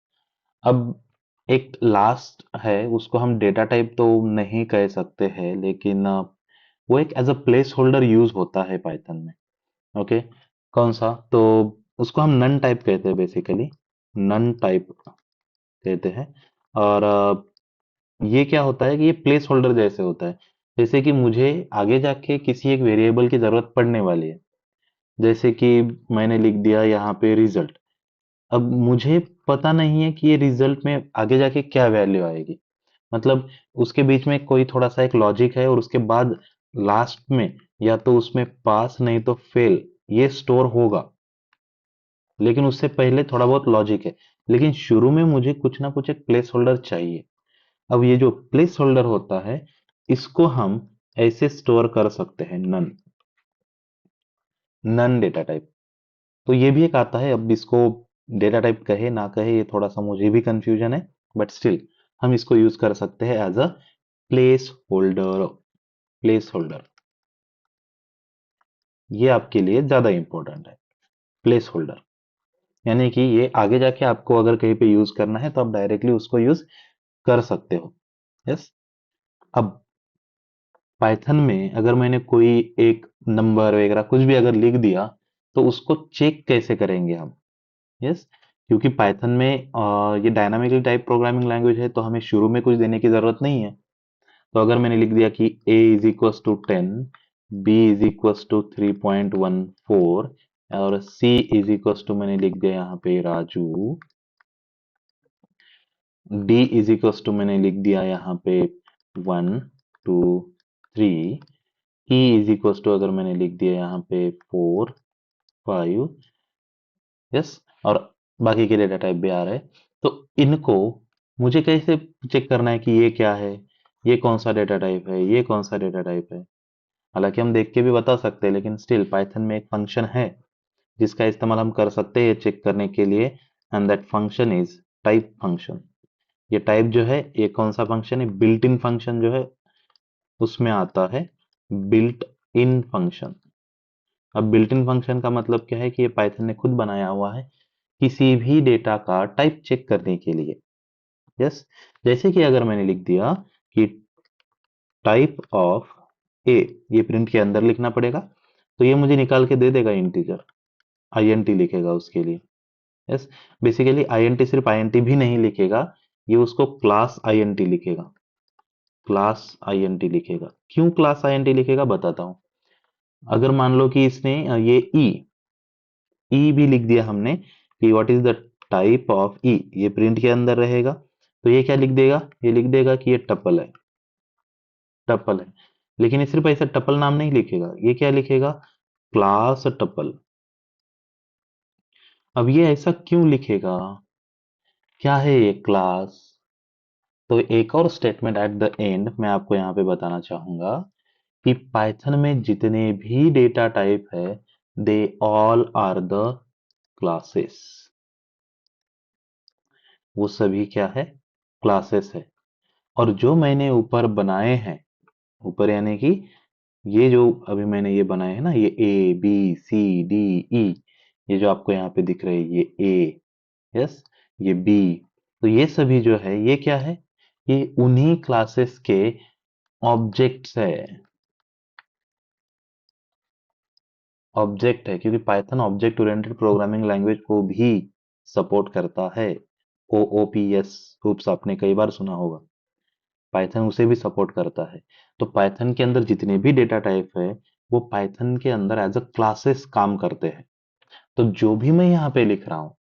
अब एक लास्ट है, उसको हम डेटा टाइप तो नहीं कह सकते हैं, लेकिन वो एक as a place holder use होता है पाइथन में। ओके, कौन सा? तो उसको हम नन टाइप कहते हैं, बेसिकली नन टाइप कहते हैं। और ये क्या होता है कि ये प्लेस होल्डर जैसे होता है। जैसे कि मुझे आगे जाके किसी एक वेरिएबल की जरूरत पड़ने वाली है, जैसे कि मैंने लिख दिया यहाँ पे रिजल्ट। अब मुझे पता नहीं है कि ये रिजल्ट में आगे जाके क्या वैल्यू आएगी। मतलब उसके बीच में कोई थोड़ा सा एक लॉजिक है, और उसके बाद लास्ट में या तो उसमें पास नहीं तो फेल ये स्टोर होगा, लेकिन उससे पहले थोड़ा बहुत लॉजिक है। लेकिन शुरू में मुझे कुछ ना कुछ एक प्लेस होल्डर चाहिए। अब ये जो प्लेस होल्डर होता है, इसको हम ऐसे स्टोर कर सकते हैं, नन नन डेटा टाइप। तो ये भी एक आता है। अब इसको डेटा टाइप कहे ना कहे ये थोड़ा सा मुझे भी कंफ्यूजन है, बट स्टिल हम इसको यूज कर सकते हैं as a place holder. Place holder ये आपके लिए ज्यादा इंपॉर्टेंट है। प्लेस होल्डर यानी कि ये आगे जाके आपको अगर कहीं पे यूज करना है तो आप डायरेक्टली उसको यूज कर सकते हो। यस। अब पाइथन में अगर मैंने कोई एक नंबर वगैरह कुछ भी अगर लिख दिया, तो उसको चेक कैसे करेंगे हम। यस। क्योंकि पाइथन में ये डायनामिकली टाइप प्रोग्रामिंग लैंग्वेज है, तो हमें शुरू में कुछ देने की जरूरत नहीं है। तो अगर मैंने लिख दिया कि a is equals to 10, b is equals to 3.14, और c इज इक्वल्स टू मैंने लिख दिया यहाँ पे Raju, d is equals to मैंने लिख दिया यहाँ पे 1 2 3, e इज इक्वल्स टू अगर मैंने लिख दिया यहाँ पे 4 5। यस। और बाकी के डेटा टाइप भी आ रहे हैं। तो इनको मुझे कैसे चेक करना है कि ये क्या है, ये कौन सा डेटा टाइप है, ये कौन सा डेटा टाइप है। हालांकि हम देख के भी बता सकते हैं, लेकिन स्टिल पाइथन में एक फंक्शन है जिसका इस्तेमाल हम कर सकते हैं ये चेक करने के लिए, and that function is type function. ये टाइप जो है ये कौन सा फंक्शन है, बिल्ट इन फंक्शन जो है उसमें आता है बिल्ट इन फंक्शन। अब बिल्ट इन फंक्शन का मतलब क्या है कि ये पाइथन ने खुद बनाया हुआ है किसी भी डेटा का टाइप चेक करने के लिए। यस। जैसे कि अगर मैंने लिख दिया कि टाइप ऑफ ए, ये प्रिंट के अंदर लिखना पड़ेगा, तो ये मुझे निकाल के दे देगा इंटीजर, आईएनटी लिखेगा उसके लिए। यस। बेसिकली आईएनटी सिर्फ आईएनटी भी नहीं लिखेगा, ये उसको क्लास आईएनटी लिखेगा। क्लास आईएनटी लिखेगा। क्यों क्लास आईएनटी लिखेगा बताता हूं। अगर मान लो कि इसने ये ई भी लिख दिया हमने कि what is the type of e, ये प्रिंट के अंदर रहेगा, तो ये क्या लिख देगा, ये लिख देगा कि ये टपल है। टपल है। लेकिन ये सिर्फ ऐसा टपल नाम नहीं लिखेगा, ये क्या लिखेगा, क्लास टपल। अब ये ऐसा क्यों लिखेगा, क्या है ये क्लास। तो एक और स्टेटमेंट एट द एंड मैं आपको यहाँ पे बताना चाहूंगा कि पाइथन में जितने भी डेटा टाइप है, they all are the classes. वो सभी क्या है, क्लासेस है। और जो मैंने ऊपर बनाए हैं, ऊपर यानी कि ये जो अभी मैंने ये बनाए हैं ना, ये A B C D E, ये जो आपको यहाँ पे दिख रहे हैं ये ए, यस, ये बी, तो ये सभी जो है ये क्या है, ये उन्हीं क्लासेस के ऑब्जेक्ट्स है। ऑब्जेक्ट है क्योंकि Python object oriented programming language को भी सपोर्ट करता है। ओओपीएस, रूप्स आपने कई बार सुना होगा, पाइथन उसे भी सपोर्ट करता है। तो पाइथन के अंदर जितने भी डेटा टाइप है, वो पाइथन के अंदर एज अ क्लासेस काम करते हैं। तो जो भी मैं यहाँ पे लिख रहा हूँ,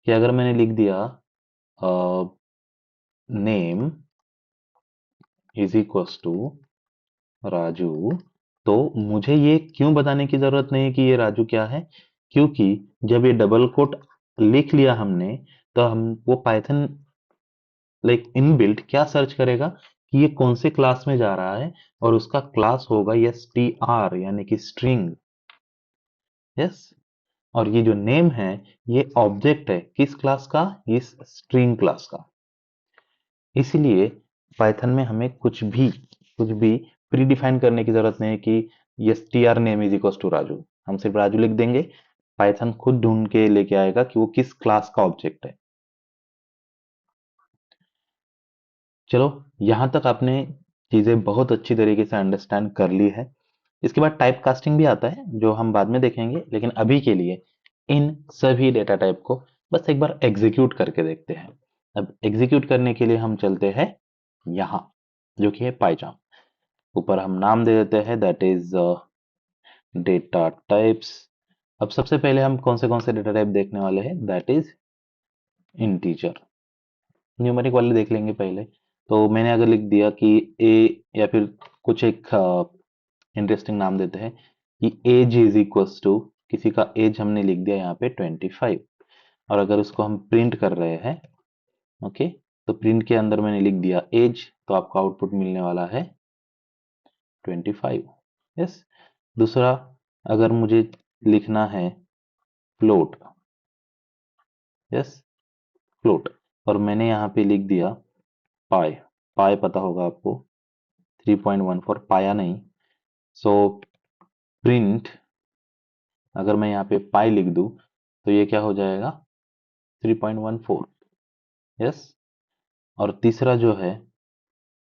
कि अगर मैंने लिख दिया name is equals to Raju, तो मुझे ये क्यों बताने की जरूरत नहीं है कि ये राजू क्या है, क्योंकि जब ये डबल कोट लिख लिया हमने, तो हम वो पाइथन लाइक इनबिल्ट क्या सर्च करेगा कि ये कौन से क्लास में जा रहा है, और उसका क्लास होगा str यानी कि स्ट्रिंग। यस। और ये जो नेम है, ये ऑब्जेक्ट है किस क्लास का, इस स्ट्रिंग क्लास का। इसलिए पाइथन में हमें कुछ भी प्री डिफाइन करने की जरूरत नहीं है कि str name is equal to Raju. हम सिर्फ राजू लिख देंगे, पाइथन खुद ढूंढ के लेके आएगा कि वो किस क्लास का ऑब्जेक्ट है। चलो, यहां तक आपने चीजें बहुत अच्छी तरीके से अंडरस्टैंड कर ली है। इसके बाद टाइप कास्टिंग भी आता है जो हम बाद में देखेंगे, लेकिन अभी के लिए इन सभी डेटा टाइप को बस एक बार एग्जीक्यूट करके देखते हैं। अब एग्जीक्यूट करने के लिए हम चलते हैं यहाँ, जो कि है पाइचाम। ऊपर हम नाम दे देते हैं, दैट इज डेटा टाइप्स। अब सबसे पहले हम कौन से डेटा टाइप देखने वाले हैं, दैट इज इंटीजर। न्यूमेरिक वाले देख लेंगे पहले। तो मैंने अगर लिख दिया कि ए, या फिर कुछ एक इंटरेस्टिंग नाम देते हैं कि एज इज इक्वल्स टू, किसी का एज हमने लिख दिया यहाँ पे 25, और अगर उसको हम प्रिंट कर रहे हैं, ओके, तो प्रिंट के अंदर मैंने लिख दिया एज, तो आपको आउटपुट मिलने वाला है 25। यस। दूसरा, अगर मुझे लिखना है फ्लोट, यस, फ्लोट, और मैंने यहाँ पे लिख दिया पाई। पाई पता होगा आपको, 3.14, पाया नहीं। सो प्रिंट, अगर मैं यहाँ पे पाई लिख दूं तो ये क्या हो जाएगा, 3.14। यस। और तीसरा जो है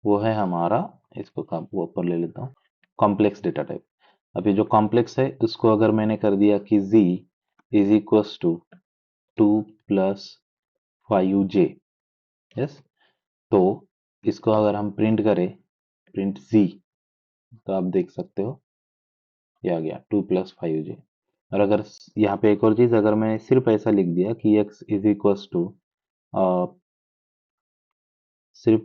वो है हमारा, इसको वो ऊपर ले लेता हूँ, कॉम्प्लेक्स डेटा टाइप। अभी जो कॉम्प्लेक्स है उसको अगर मैंने कर दिया कि z is equals to 2 + 5j, yes, तो इसको अगर हम प्रिंट करें, प्रिंट z, तो आप देख सकते हो ये आ गया 2 + 5j। और अगर यहाँ पे एक और चीज, अगर मैं सिर्फ ऐसा लिख दिया कि x इज इक्वल्स टू सिर्फ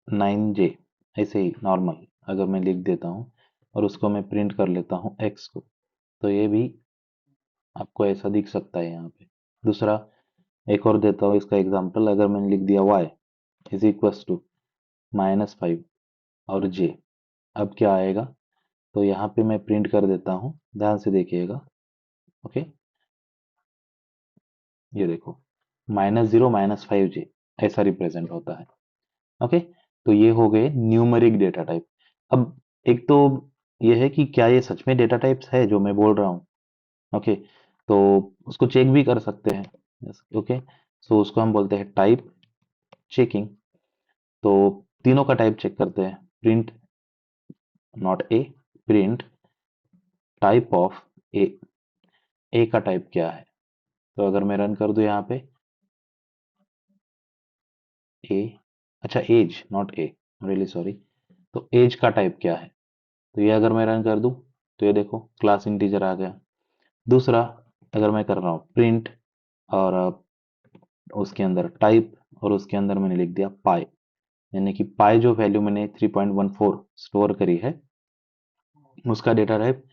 9j, ऐसे ही नॉर्मल अगर मैं लिख देता हूँ और उसको मैं प्रिंट कर लेता हूँ x को, तो ये भी आपको ऐसा दिख सकता है यहाँ पे। दूसरा, एक और देता हूँ इसका एग्जांपल, अगर मैंने लिख दिया y इज इक्वल्स टू -5 और j, अब क्या आएगा, तो यहाँ पे मैं प्रिंट कर देता हूँ, ध्यान से देखिएगा। ओके, ये देखो, -0 -5j ऐसा रिप्रेजेंट होता है। ओके, तो ये हो गए न्यूमेरिक डेटा टाइप। अब एक तो ये है कि क्या ये सच में डेटा टाइप्स है जो मैं बोल रहा हूँ। ओके, तो उसको चेक भी कर सकते हैं। ओके, सो उसको हम बोलते हैं टाइप चेकिंग। तो तीनों का टाइप चेक करते हैं, print not a, print type of a, a का टाइप क्या है। तो अगर मैं रन कर दूं यहाँ पे ए, अच्छा age not a, really sorry, तो एज का टाइप क्या है। तो ये अगर मैं रन कर दूं तो ये देखो क्लास इंटीजर आ गया। दूसरा, अगर मैं कर रहा हूँ प्रिंट और उसके अंदर टाइप, और उसके अंदर मैंने लिख दिया पाई, यानी कि पाई जो वैल्यू मैंने 3.14 स्टोर करी है उसका data type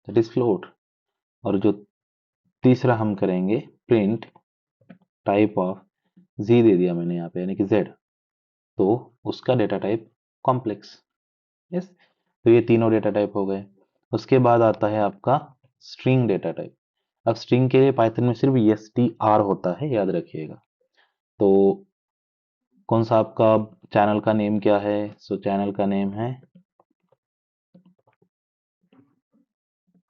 that is float. और जो तीसरा हम करेंगे प्रिंट टाइप ऑफ जी, दे दिया मैंने यहाँ पे यानी कि जेड, तो उसका डेटा टाइप कॉम्प्लेक्स। यस, तो ये तीनों डेटा टाइप हो गए। उसके बाद आता है आपका स्ट्रिंग डेटा टाइप। अब स्ट्रिंग के लिए पाइथन में सिर्फ str होता है, याद रखिएगा। तो कौन सा आपका चैनल का नेम क्या है, सो चैनल का नेम है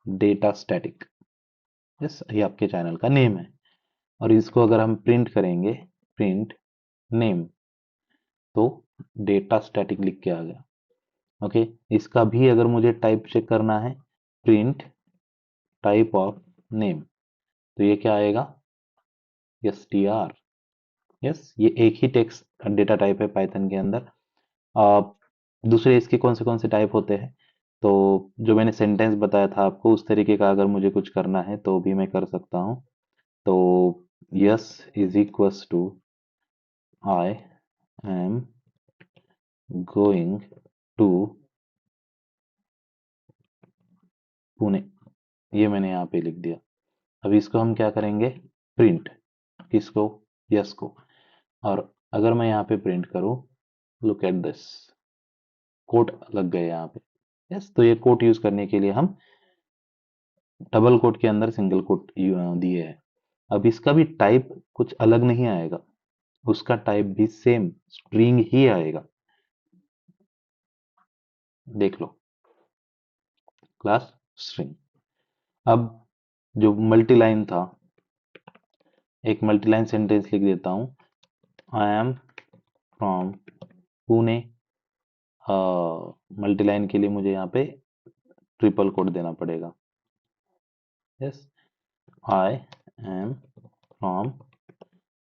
डेटा स्टैटिक। यस, ये आपके चैनल का नेम है। और इसको अगर हम प्रिंट करेंगे, प्रिंट नेम, तो डेटा स्टैटिक लिख के आ गया। ओके, इसका भी अगर मुझे टाइप चेक करना है, प्रिंट टाइप ऑफ नेम, तो ये क्या आएगा, str। यस, ये एक ही टेक्स्ट डेटा टाइप है पाइथन के अंदर। आ, दूसरे इसके कौन से टाइप होते हैं, तो जो मैंने सेंटेंस बताया था आपको उस तरीके का अगर मुझे कुछ करना है तो भी मैं कर सकता हूँ। तो yes is equals to I am going to Pune, ये मैंने यहाँ पे लिख दिया। अब इसको हम क्या करेंगे, प्रिंट, किसको, यस को। और अगर मैं यहाँ पे प्रिंट करूँ, लुक एट दिस, कोट लग गए यहाँ पे। यस, तो ये कोट यूज करने के लिए हम डबल कोट के अंदर सिंगल कोट दिए है। अब इसका भी टाइप कुछ अलग नहीं आएगा, उसका टाइप भी सेम स्ट्रिंग ही आएगा। देख लो, क्लास स्ट्रिंग। अब जो मल्टीलाइन था, एक मल्टीलाइन सेंटेंस लिख देता हूं, I am from Pune. Multiline के लिए मुझे यहाँ पे ट्रिपल कोट देना पड़ेगा। Yes, I am from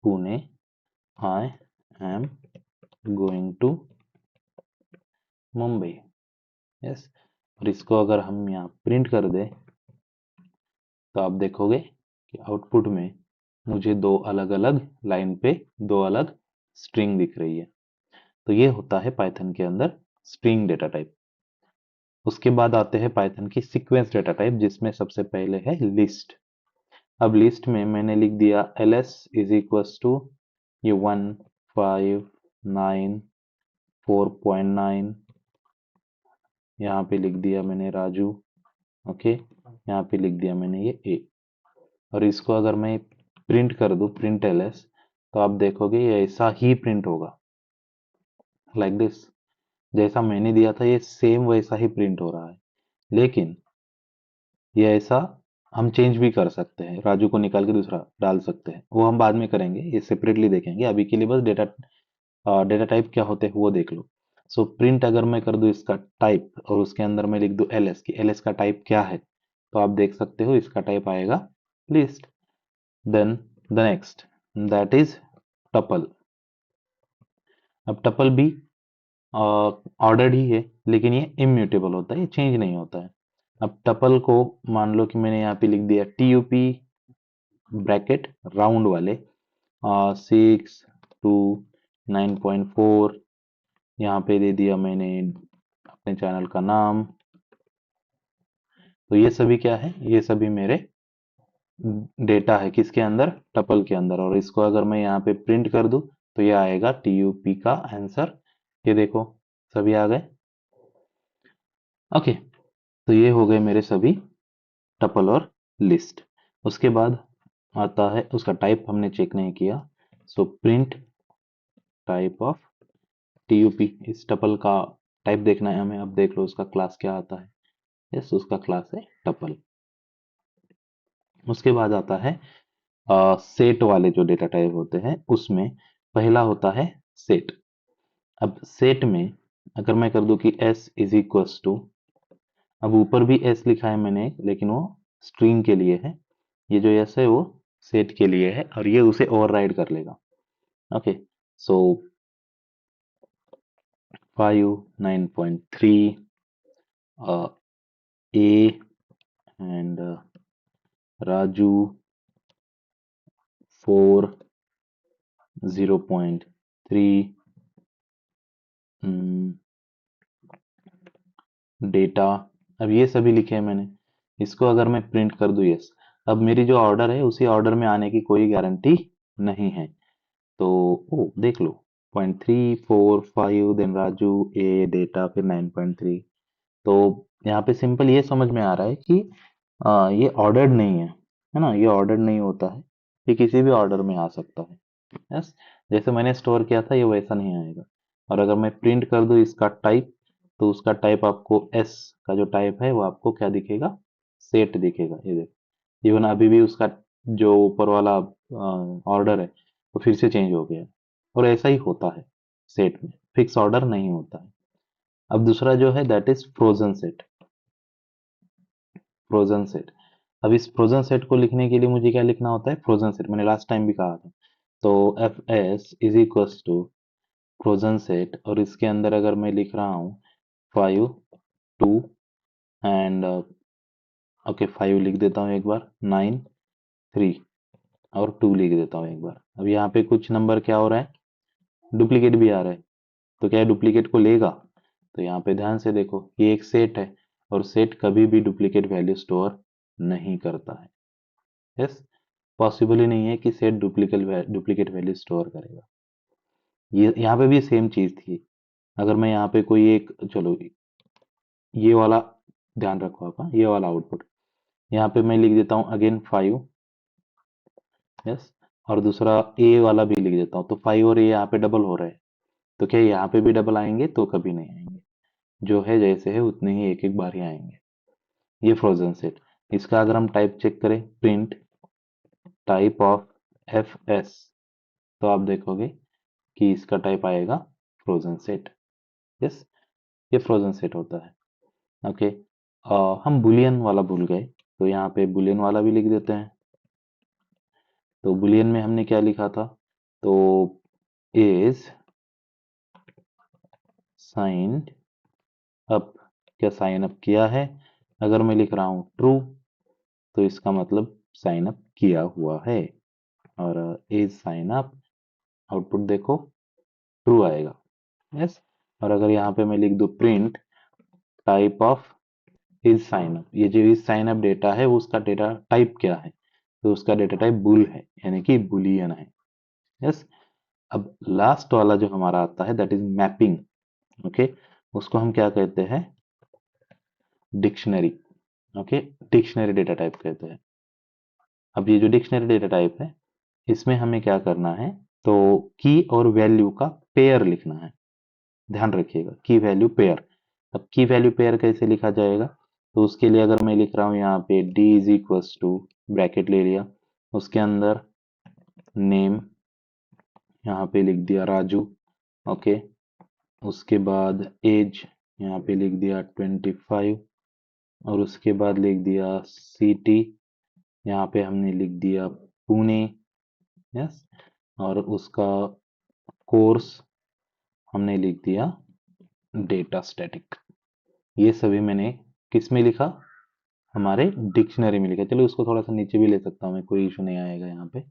Pune, I am going to Mumbai. Yes, और इसको अगर हम यहाँ प्रिंट कर दे तो आप देखोगे कि आउटपुट में मुझे दो अलग अलग लाइन पे दो अलग स्ट्रिंग दिख रही है। तो ये होता है पाइथन के अंदर स्ट्रिंग डेटा टाइप। उसके बाद आते हैं पाइथन की सीक्वेंस डेटा टाइप, जिसमें सबसे पहले है लिस्ट। अब लिस्ट में मैंने लिख दिया ls इज इक्वल्स टू ये 1 5 9 4.9, यहाँ पे लिख दिया मैंने राजू। ओके, यहाँ पे लिख दिया मैंने ये a। और इसको अगर मैं प्रिंट कर दूं प्रिंट ls, तो आप देखोगे ये ऐसा ही प्रिंट होगा, लाइक दिस। जैसा मैंने दिया था ये सेम वैसा ही प्रिंट हो रहा है। लेकिन ये ऐसा हम चेंज भी कर सकते हैं, राजू को निकाल के दूसरा डाल सकते हैं, वो हम बाद में करेंगे, ये सेपरेटली देखेंगे। अभी के लिए बस डेटा टाइप क्या होते हैं वो देख लो। सो प्रिंट अगर मैं कर दूं इसका टाइप और उसके अंदर मैं लिख दूं ls की ls का टाइप क्या है, तो आप देख सकते हो इसका टाइप आएगा list. Then the next that is tuple. अब टपल भी ऑर्डर्ड ही है, लेकिन ये इम्यूटेबल होता है, ये चेंज नहीं होता है। अब टपल को मान लो कि मैंने यहाँ पे लिख दिया tup ब्रैकेट राउंड वाले 6 टू 9.4, यहाँ पे दे दिया मैंने अपने चैनल का नाम। तो ये सभी क्या है, ये सभी मेरे डेटा है किसके अंदर, टपल के अंदर। और इसको अगर मैं यहाँ पे प्रिंट कर दूं तो ये आएगा tup का आंसर। ये देखो सभी आ गए। ओके, तो ये हो गए मेरे सभी टपल और लिस्ट। उसके बाद आता है उसका टाइप, हमने चेक नहीं किया। सो प्रिंट टाइप ऑफ tup, इस टपल का टाइप देखना है हमें। अब देख लो उसका क्लास क्या आता है। यस, उसका क्लास है टपल। उसके बाद आता है सेट वाले जो डेटा टाइप होते हैं, उसमें पहला होता है सेट। अब सेट में अगर मैं कर दूं कि s इज इक्वल्स टू, अब ऊपर भी s लिखा है मैंने लेकिन वो स्ट्रिंग के लिए है, ये जो s है वो सेट के लिए है और ये उसे ओवरराइड कर लेगा। Okay, so 5 9.3 a and Raju 4 0.3 data. अब ये सभी लिखे हैं मैंने, इसको अगर मैं प्रिंट कर दूं यस, अब मेरी जो ऑर्डर है उसी ऑर्डर में आने की कोई गारंटी नहीं है। तो ओ देख लो 0.345 देन राजू ए डेटा फिर 9.3। तो यहाँ पे सिंपल ये समझ में आ रहा है कि ये ऑर्डर्ड नहीं है ना, ये ऑर्डर्ड नहीं होता है, ये किसी भी ऑर्डर में आ सकता है। यस, जैसे मैंने स्टोर किया था ये वैसा नहीं आएगा। और अगर मैं प्रिंट कर दूं इसका टाइप, तो उसका टाइप आपको एस का जो टाइप है वो आपको क्या दिखेगा, सेट दिखेगा। ये देखो इवन अभी भी उसका जो ऊपर वाला ऑर्डर है वो फिर से चेंज हो गया है। और ऐसा ही होता है सेट में, फिक्स ऑर्डर नहीं होता है। अब दूसरा जो है that is frozen set. Frozen set, अब इस फ्रोजन सेट को लिखने के लिए मुझे क्या लिखना होता है, फ्रोजन सेट मैंने लास्ट टाइम भी कहा था। तो F S is equals to frozen set, और इसके अंदर अगर मैं लिख रहा हूँ 5 2 एंड ओके 5 लिख देता हूँ एक बार, 9 3 और 2 लिख देता हूँ एक बार। अब यहाँ पे कुछ नंबर क्या हो रहा है, डुप्लीकेट भी आ रहा है। तो क्या डुप्लीकेट को लेगा, तो यहाँ पे ध्यान से देखो ये एक सेट है और सेट कभी भी डुप्लीकेट वैल्यू स्टोर नहीं करता है। यस, पॉसिबल ही नहीं है कि सेट डुप्लीकेट वैल्यू स्टोर करेगा। ये यहाँ पे भी सेम चीज थी। अगर मैं यहाँ पे कोई एक, चलो ये वाला ध्यान रखो आप, हाँ, ये वाला आउटपुट यहाँ पे मैं लिख देता हूँ अगेन 5। यस, और दूसरा ए वाला भी लिख देता हूँ, तो 5 और ए यहाँ पे डबल हो रहे हैं। तो क्या यहाँ पे भी डबल आएंगे, तो कभी नहीं आएंगे। जो है जैसे है उतने ही एक एक बार ही आएंगे। ये फ्रोजन सेट। इसका अगर हम टाइप चेक करें, print type of F S, तो आप देखोगे कि इसका टाइप आएगा फ्रोजन सेट। यस, ये फ्रोजन सेट होता है। ओके, हम बुलियन वाला भूल गए, तो यहाँ पे बुलियन वाला भी लिख देते हैं। तो बुलियन में हमने क्या लिखा था, तो इज साइंड अप। क्या साइन अप किया है? अगर मैं लिख रहा हूं ट्रू तो इसका मतलब साइन अप किया हुआ है। और इज साइन अप, आउटपुट देखो ट्रू आएगा। यस। और अगर यहाँ पे मैं लिख दूं print type of is sine up, ये जो इज साइन अप डेटा है उसका डेटा टाइप क्या है? तो उसका डेटा टाइप बुल है, यानी कि बुलियन है। यस। अब लास्ट वाला जो हमारा आता है दैट इज मैपिंग। ओके, उसको हम क्या कहते हैं? Dictionary. Okay, dictionary data type कहते हैं। अब ये जो डिक्शनरी डेटा टाइप है इसमें हमें क्या करना है? तो की और वैल्यू का पेयर लिखना है। ध्यान रखिएगा, की वैल्यू पेयर। अब की वैल्यू पेयर कैसे लिखा जाएगा? तो उसके लिए अगर मैं लिख रहा हूं यहाँ पे D is equals to, bracket ले लिया, उसके अंदर नेम, यहाँ पे लिख दिया राजू। ओके, उसके बाद एज यहाँ पे लिख दिया 25, और उसके बाद लिख दिया सिटी, यहाँ पे हमने लिख दिया पुणे। यस। और उसका कोर्स हमने लिख दिया डेटा स्टैटिक। ये सभी मैंने किस में लिखा? हमारे डिक्शनरी में लिखा। चलो उसको थोड़ा सा नीचे भी ले सकता हूँ मैं, कोई इशू नहीं आएगा यहाँ पे।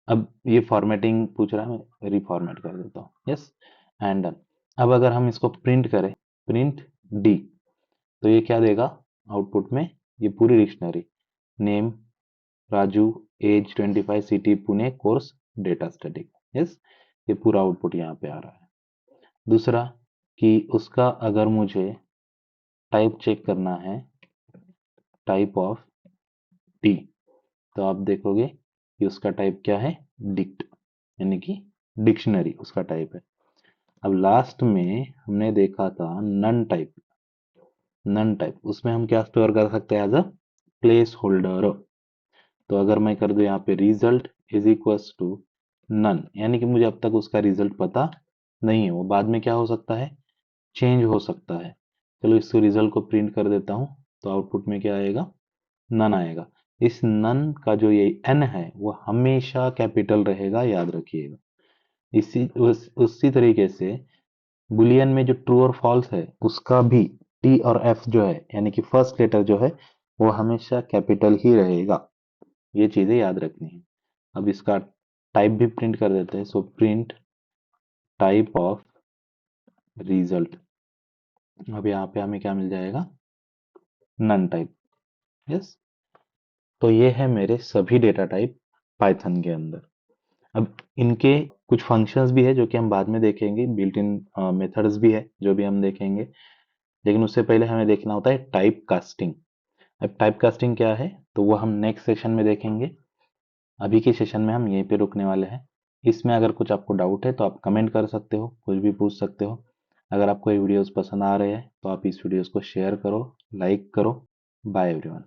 अब ये फॉर्मेटिंग पूछ रहा है, मैं रिफॉर्मेट कर देता हूँ। Yes, and done. अब अगर हम इसको प्रिंट करें, प्रिंट डी, तो ये क्या देगा आउटपुट में? ये पूरी dictionary, name Raju, age 25, city Pune, course data static. Yes, ये पूरा आउटपुट यहाँ पे आ रहा है। दूसरा कि उसका अगर मुझे टाइप चेक करना है, टाइप ऑफ डी, तो आप देखोगे कि उसका टाइप क्या है? डिक्ट, यानी कि डिक्शनरी उसका टाइप है। अब लास्ट में हमने देखा था नन टाइप। नन टाइप उसमें हम क्या स्टोर कर सकते हैं? As a place holder. तो अगर मैं कर दूं यहाँ पे result is equals to none, यानी कि मुझे अब तक उसका रिजल्ट पता नहीं है, वो बाद में क्या हो सकता है? चेंज हो सकता है। चलो इस रिजल्ट को प्रिंट कर देता हूँ, तो आउटपुट में क्या आएगा? नन आएगा। इस नन का जो ये एन है वो हमेशा कैपिटल रहेगा, याद रखिएगा। उसी तरीके से बुलियन में जो ट्रू और फॉल्स है उसका भी टी और एफ जो है, यानी कि फर्स्ट लेटर जो है वो हमेशा कैपिटल ही रहेगा। ये चीजें याद रखनी है। अब इसका टाइप भी प्रिंट कर देते हैं। So print type of result. अब यहाँ पे हमें क्या मिल जाएगा? None type. यस। तो ये है मेरे सभी डेटा टाइप पाइथन के अंदर। अब इनके कुछ फंक्शंस भी है जो कि हम बाद में देखेंगे, बिल्ट इन मेथड्स भी है जो भी हम देखेंगे, लेकिन उससे पहले हमें देखना होता है टाइप कास्टिंग। अब टाइप कास्टिंग क्या है तो वो हम नेक्स्ट सेशन में देखेंगे। अभी के सेशन में हम यहीं पे रुकने वाले हैं। इसमें अगर कुछ आपको डाउट है तो आप कमेंट कर सकते हो, कुछ भी पूछ सकते हो। अगर आपको ये वीडियोस पसंद आ रहे हैं तो आप इस वीडियोस को शेयर करो, लाइक करो। Bye everyone.